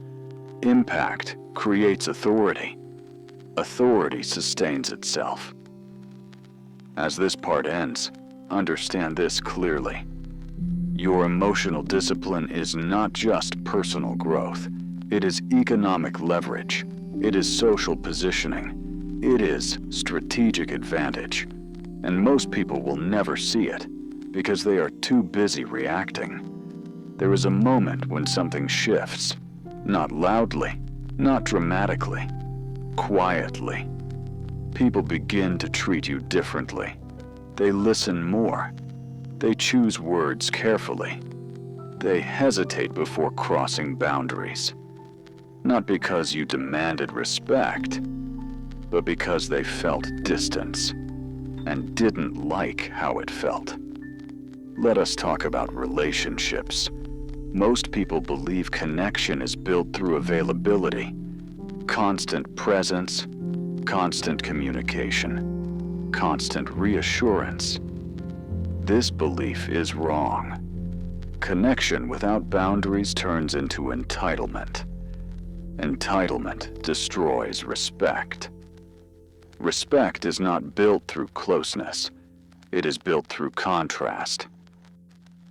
Impact creates authority. Authority sustains itself. As this part ends, understand this clearly. Your emotional discipline is not just personal growth. It is economic leverage. It is social positioning. It is strategic advantage. And most people will never see it because they are too busy reacting. There is a moment when something shifts. Not loudly, not dramatically, quietly. People begin to treat you differently. They listen more. They choose words carefully. They hesitate before crossing boundaries. Not because you demanded respect, but because they felt distance and didn't like how it felt. Let us talk about relationships. Most people believe connection is built through availability, constant presence, constant communication, constant reassurance. This belief is wrong. Connection without boundaries turns into entitlement. Entitlement destroys respect. Respect is not built through closeness. It is built through contrast.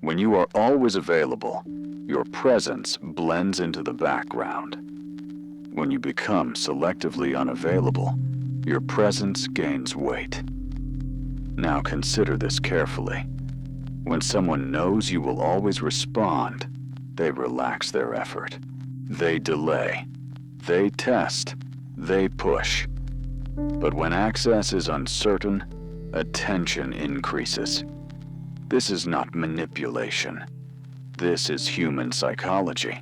When you are always available, your presence blends into the background. When you become selectively unavailable, your presence gains weight. Now consider this carefully. When someone knows you will always respond, they relax their effort. They delay. They test. They push. But when access is uncertain, attention increases. This is not manipulation. This is human psychology.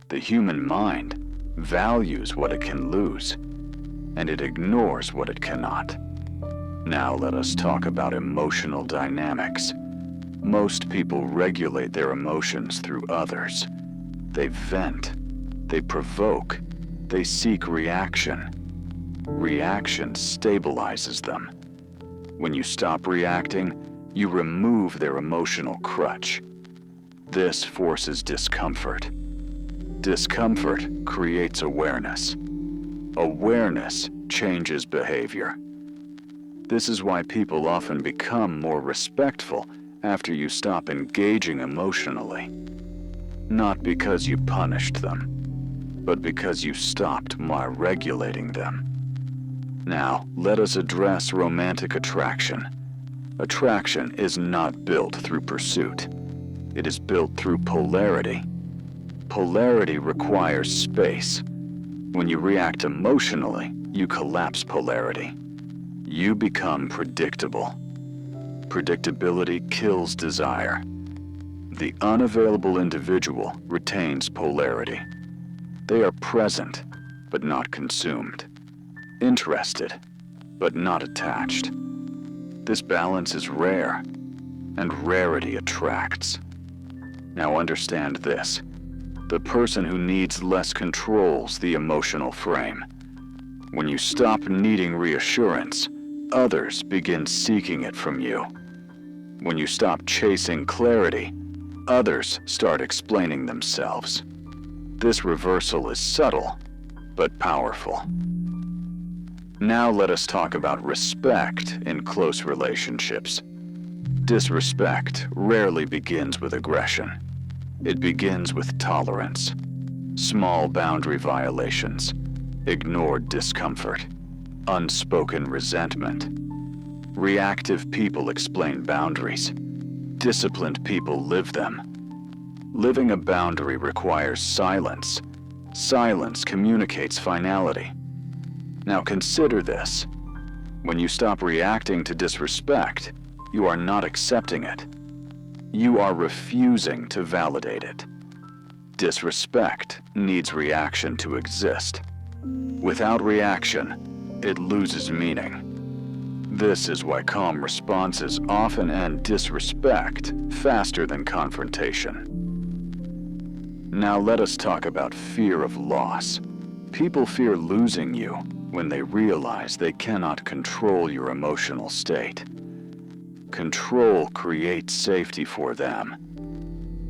The human mind values what it can lose, and it ignores what it cannot. Now let us talk about emotional dynamics. Most people regulate their emotions through others. They vent. They provoke. They seek reaction. Reaction stabilizes them. When you stop reacting, you remove their emotional crutch. This forces discomfort. Discomfort creates awareness. Awareness changes behavior. This is why people often become more respectful after you stop engaging emotionally. Not because you punished them, but because you stopped regulating them. Now, let us address romantic attraction. Attraction is not built through pursuit. It is built through polarity. Polarity requires space. When you react emotionally, you collapse polarity. You become predictable. Predictability kills desire. The unavailable individual retains polarity. They are present, but not consumed. Interested, but not attached. This balance is rare, and rarity attracts. Now understand this. The person who needs less controls the emotional frame. When you stop needing reassurance, others begin seeking it from you. When you stop chasing clarity, others start explaining themselves. This reversal is subtle, but powerful. Now let us talk about respect in close relationships. Disrespect rarely begins with aggression. It begins with tolerance. Small boundary violations, ignored discomfort, unspoken resentment. Reactive people explain boundaries. Disciplined people live them. Living a boundary requires silence. Silence communicates finality. Now consider this. When you stop reacting to disrespect, you are not accepting it. You are refusing to validate it. Disrespect needs reaction to exist. Without reaction, it loses meaning. This is why calm responses often end disrespect faster than confrontation. Now let us talk about fear of loss. People fear losing you when they realize they cannot control your emotional state. Control creates safety for them.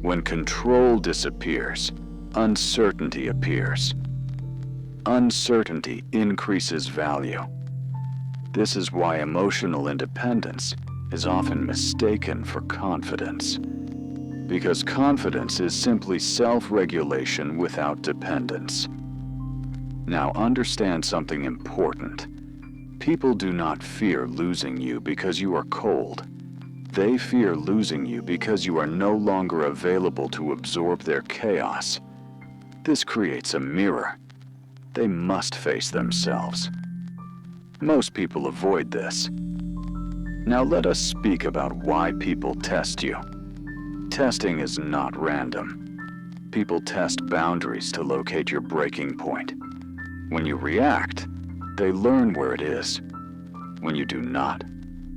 When control disappears, uncertainty appears. Uncertainty increases value. This is why emotional independence is often mistaken for confidence. Because confidence is simply self-regulation without dependence. Now understand something important. People do not fear losing you because you are cold. They fear losing you because you are no longer available to absorb their chaos. This creates a mirror. They must face themselves. Most people avoid this. Now let us speak about why people test you. Testing is not random. People test boundaries to locate your breaking point. When you react, they learn where it is. When you do not,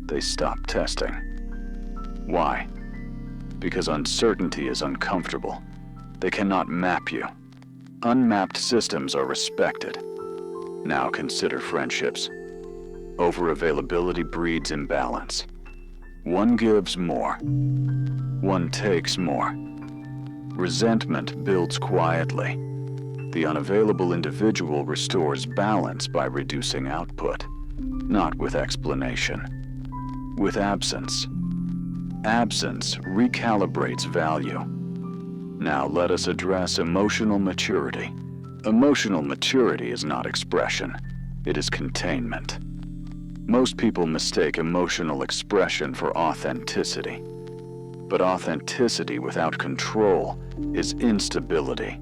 they stop testing. Why? Because uncertainty is uncomfortable. They cannot map you. Unmapped systems are respected. Now consider friendships. Over-availability breeds imbalance. One gives more. One takes more. Resentment builds quietly. The unavailable individual restores balance by reducing output, not with explanation. With absence. Absence recalibrates value. Now let us address emotional maturity. Emotional maturity is not expression, it is containment. Most people mistake emotional expression for authenticity. But authenticity without control is instability.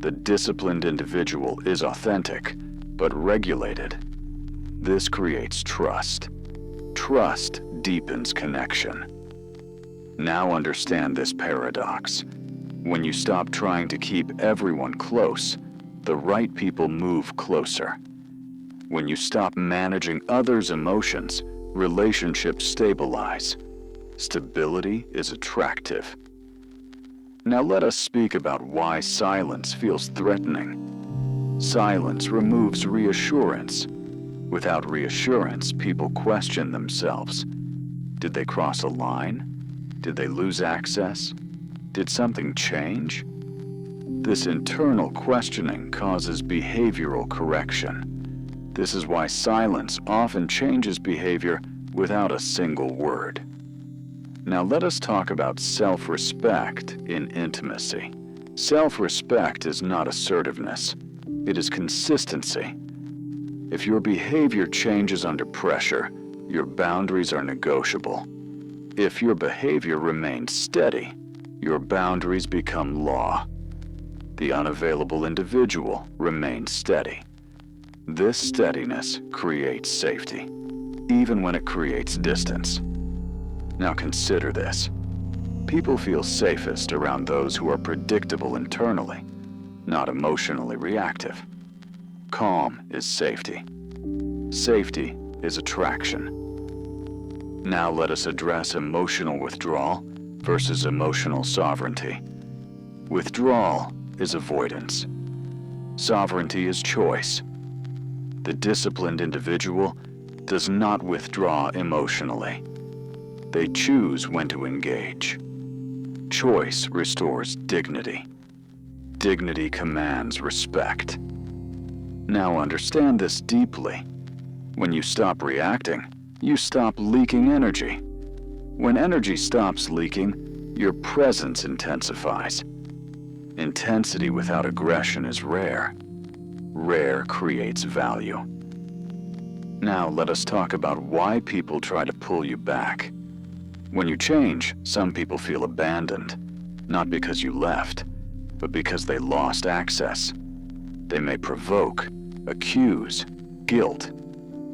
The disciplined individual is authentic, but regulated. This creates trust. Trust deepens connection. Now understand this paradox. When you stop trying to keep everyone close, the right people move closer. When you stop managing others' emotions, relationships stabilize. Stability is attractive. Now let us speak about why silence feels threatening. Silence removes reassurance. Without reassurance, people question themselves. Did they cross a line? Did they lose access? Did something change? This internal questioning causes behavioral correction. This is why silence often changes behavior without a single word. Now let us talk about self-respect in intimacy. Self-respect is not assertiveness. It is consistency. If your behavior changes under pressure, your boundaries are negotiable. If your behavior remains steady, your boundaries become law. The unavailable individual remains steady. This steadiness creates safety, even when it creates distance. Now consider this. People feel safest around those who are predictable internally, not emotionally reactive. Calm is safety. Safety is attraction. Now let us address emotional withdrawal versus emotional sovereignty. Withdrawal is avoidance. Sovereignty is choice. The disciplined individual does not withdraw emotionally. They choose when to engage. Choice restores dignity. Dignity commands respect. Now understand this deeply. When you stop reacting, you stop leaking energy. When energy stops leaking, your presence intensifies. Intensity without aggression is rare. Rare creates value. Now let us talk about why people try to pull you back. When you change, some people feel abandoned, not because you left, but because they lost access. They may provoke, accuse, guilt.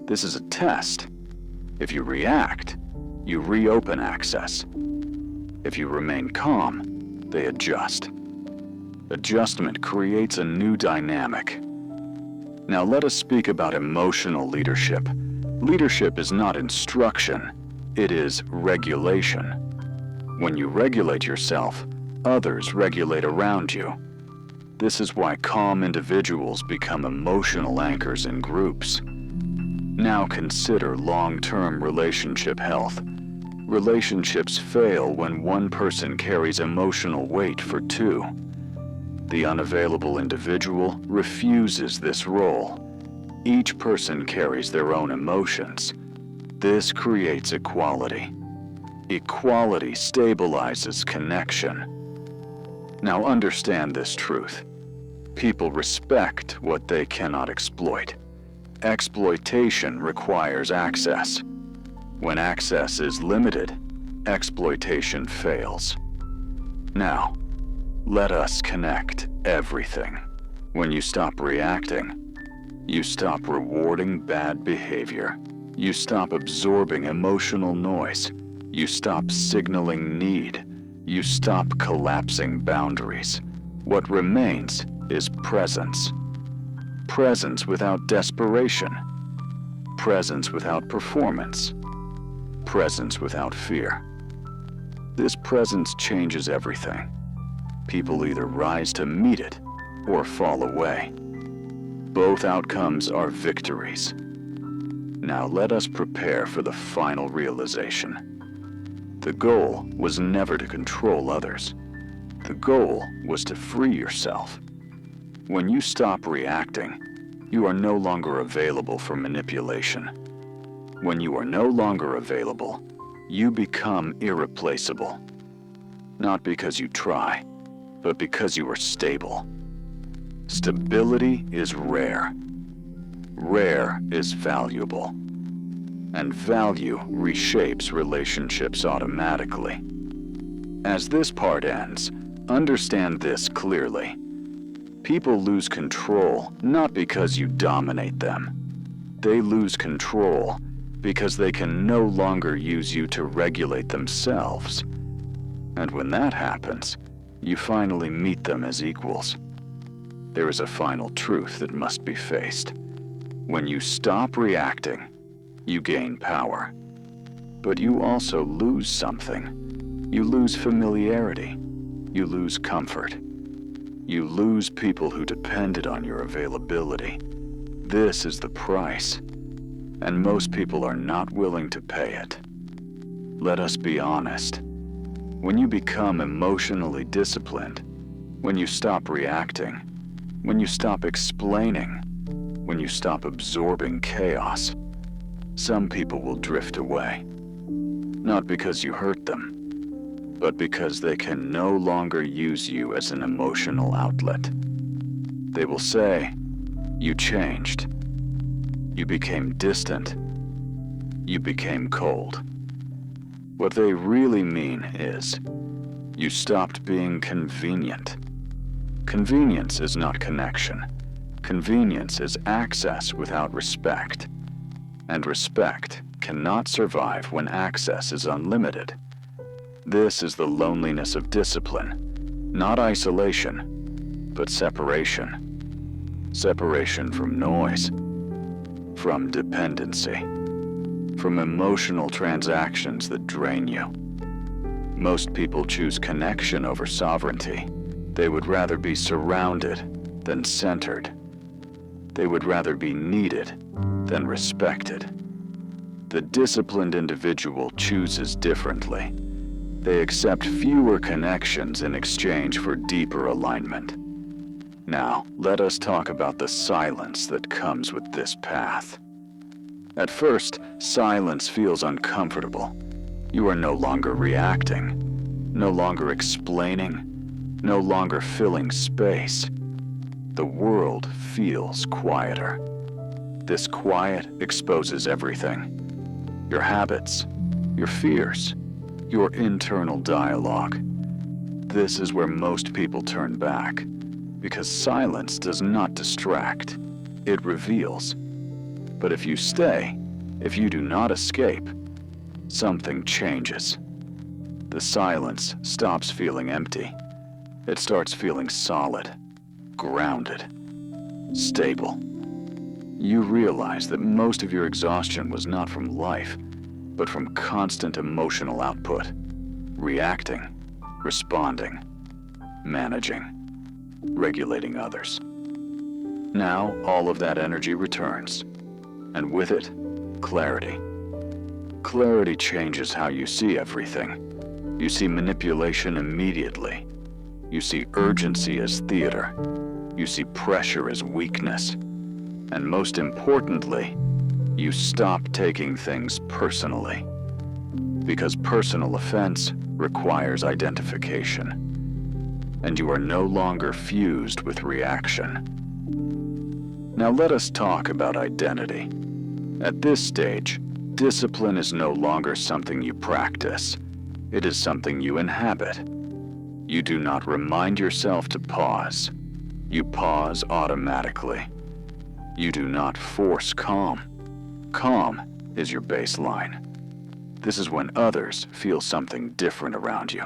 This is a test. If you react, you reopen access. If you remain calm, they adjust. Adjustment creates a new dynamic. Now let us speak about emotional leadership. Leadership is not instruction, it is regulation. When you regulate yourself, others regulate around you. This is why calm individuals become emotional anchors in groups. Now consider long-term relationship health. Relationships fail when one person carries emotional weight for two. The unavailable individual refuses this role. Each person carries their own emotions. This creates equality. Equality stabilizes connection. Now understand this truth. People respect what they cannot exploit. Exploitation requires access. When access is limited, exploitation fails. Now, let us connect everything. When you stop reacting, you stop rewarding bad behavior. You stop absorbing emotional noise. You stop signaling need. You stop collapsing boundaries. What remains is presence. Presence without desperation. Presence without performance. Presence without fear. This presence changes everything. People either rise to meet it or fall away. Both outcomes are victories. Now let us prepare for the final realization. The goal was never to control others. The goal was to free yourself. When you stop reacting, you are no longer available for manipulation. When you are no longer available, you become irreplaceable. Not because you try, but because you are stable. Stability is rare. Rare is valuable. And value reshapes relationships automatically. As this part ends, understand this clearly. People lose control not because you dominate them. They lose control because they can no longer use you to regulate themselves. And when that happens, you finally meet them as equals. There is a final truth that must be faced. When you stop reacting, you gain power. But you also lose something. You lose familiarity. You lose comfort. You lose people who depended on your availability. This is the price, and most people are not willing to pay it. Let us be honest. When you become emotionally disciplined, when you stop reacting, when you stop explaining, when you stop absorbing chaos, some people will drift away. Not because you hurt them, but because they can no longer use you as an emotional outlet. They will say, "You changed. You became distant. You became cold." What they really mean is, you stopped being convenient. Convenience is not connection. Convenience is access without respect. And respect cannot survive when access is unlimited. This is the loneliness of discipline, not isolation, but separation. Separation from noise, from dependency, from emotional transactions that drain you. Most people choose connection over sovereignty. They would rather be surrounded than centered. They would rather be needed than respected. The disciplined individual chooses differently. They accept fewer connections in exchange for deeper alignment. Now, let us talk about the silence that comes with this path. At first, silence feels uncomfortable. You are no longer reacting, no longer explaining, no longer filling space. The world feels quieter. This quiet exposes everything. Your habits, your fears, your internal dialogue. This is where most people turn back, because silence does not distract, it reveals. But if you stay, if you do not escape, something changes. The silence stops feeling empty. It starts feeling solid, grounded, stable. You realize that most of your exhaustion was not from life, but from constant emotional output, reacting, responding, managing. regulating others. Now all of that energy returns, and with it, clarity. Clarity changes how you see everything. You see manipulation immediately. You see urgency as theater. You see pressure as weakness. And most importantly, you stop taking things personally. Because personal offense requires identification. And you are no longer fused with reaction. Now let us talk about identity. At this stage, discipline is no longer something you practice. It is something you inhabit. You do not remind yourself to pause. You pause automatically. You do not force calm. Calm is your baseline. This is when others feel something different around you.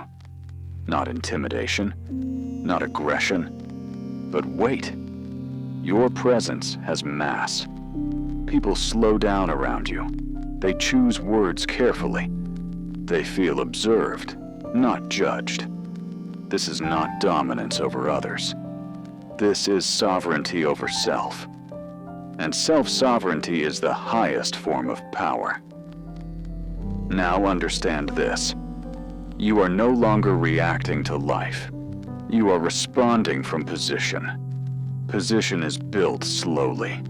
Not intimidation, not aggression, but weight. Your presence has mass. People slow down around you. They choose words carefully. They feel observed, not judged. This is not dominance over others. This is sovereignty over self. And self-sovereignty is the highest form of power. Now understand this. You are no longer reacting to life. You are responding from position. Position is built slowly,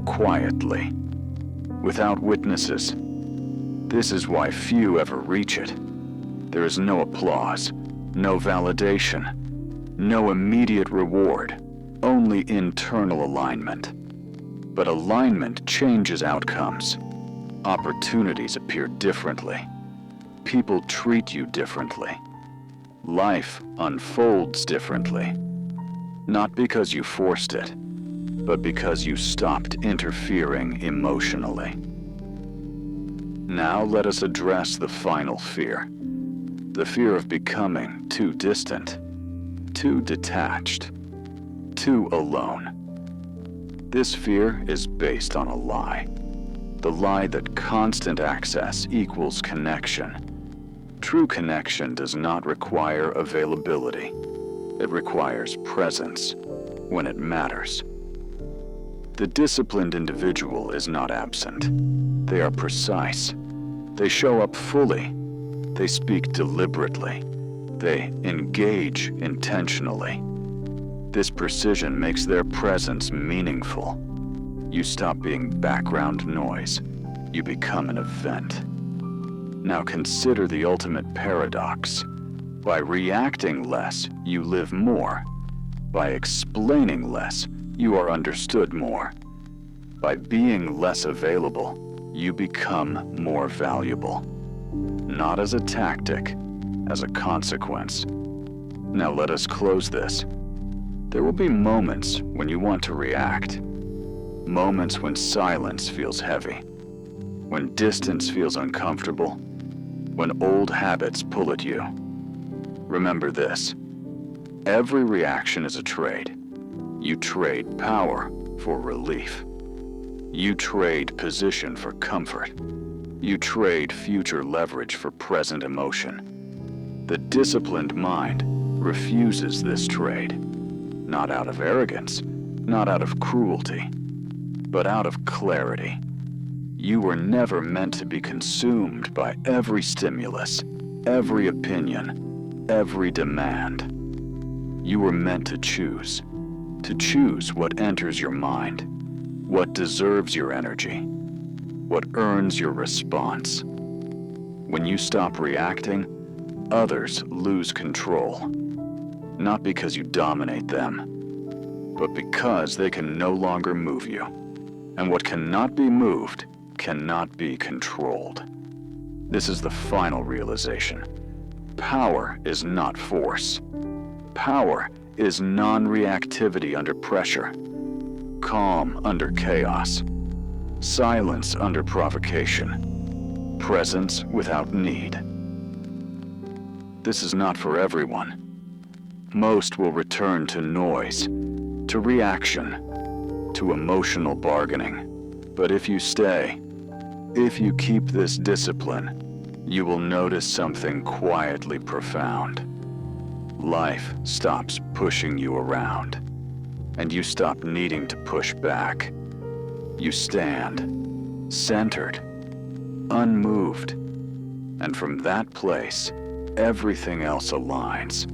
quietly, without witnesses. This is why few ever reach it. There is no applause, no validation, no immediate reward, only internal alignment. But alignment changes outcomes. Opportunities appear differently. People treat you differently. Life unfolds differently. Not because you forced it, but because you stopped interfering emotionally. Now let us address the final fear. The fear of becoming too distant, too detached, too alone. This fear is based on a lie. The lie that constant access equals connection. True connection does not require availability. It requires presence when it matters. The disciplined individual is not absent. They are precise. They show up fully. They speak deliberately. They engage intentionally. This precision makes their presence meaningful. You stop being background noise. You become an event. Now consider the ultimate paradox. By reacting less, you live more. By explaining less, you are understood more. By being less available, you become more valuable. Not as a tactic, as a consequence. Now let us close this. There will be moments when you want to react. Moments when silence feels heavy. When distance feels uncomfortable. When old habits pull at you. Remember this. Every reaction is a trade. You trade power for relief. You trade position for comfort. You trade future leverage for present emotion. The disciplined mind refuses this trade. Not out of arrogance, not out of cruelty, but out of clarity. You were never meant to be consumed by every stimulus, every opinion, every demand. You were meant to choose what enters your mind, what deserves your energy, what earns your response. When you stop reacting, others lose control. Not because you dominate them, but because they can no longer move you. And what cannot be moved cannot be controlled. This is the final realization. Power is not force. Power is non-reactivity under pressure, calm under chaos, silence under provocation, presence without need. This is not for everyone. Most will return to noise, to reaction, to emotional bargaining. But if you stay, if you keep this discipline, you will notice something quietly profound. life stops pushing you around, and you stop needing to push back. You stand, centered, unmoved, and from that place, everything else aligns.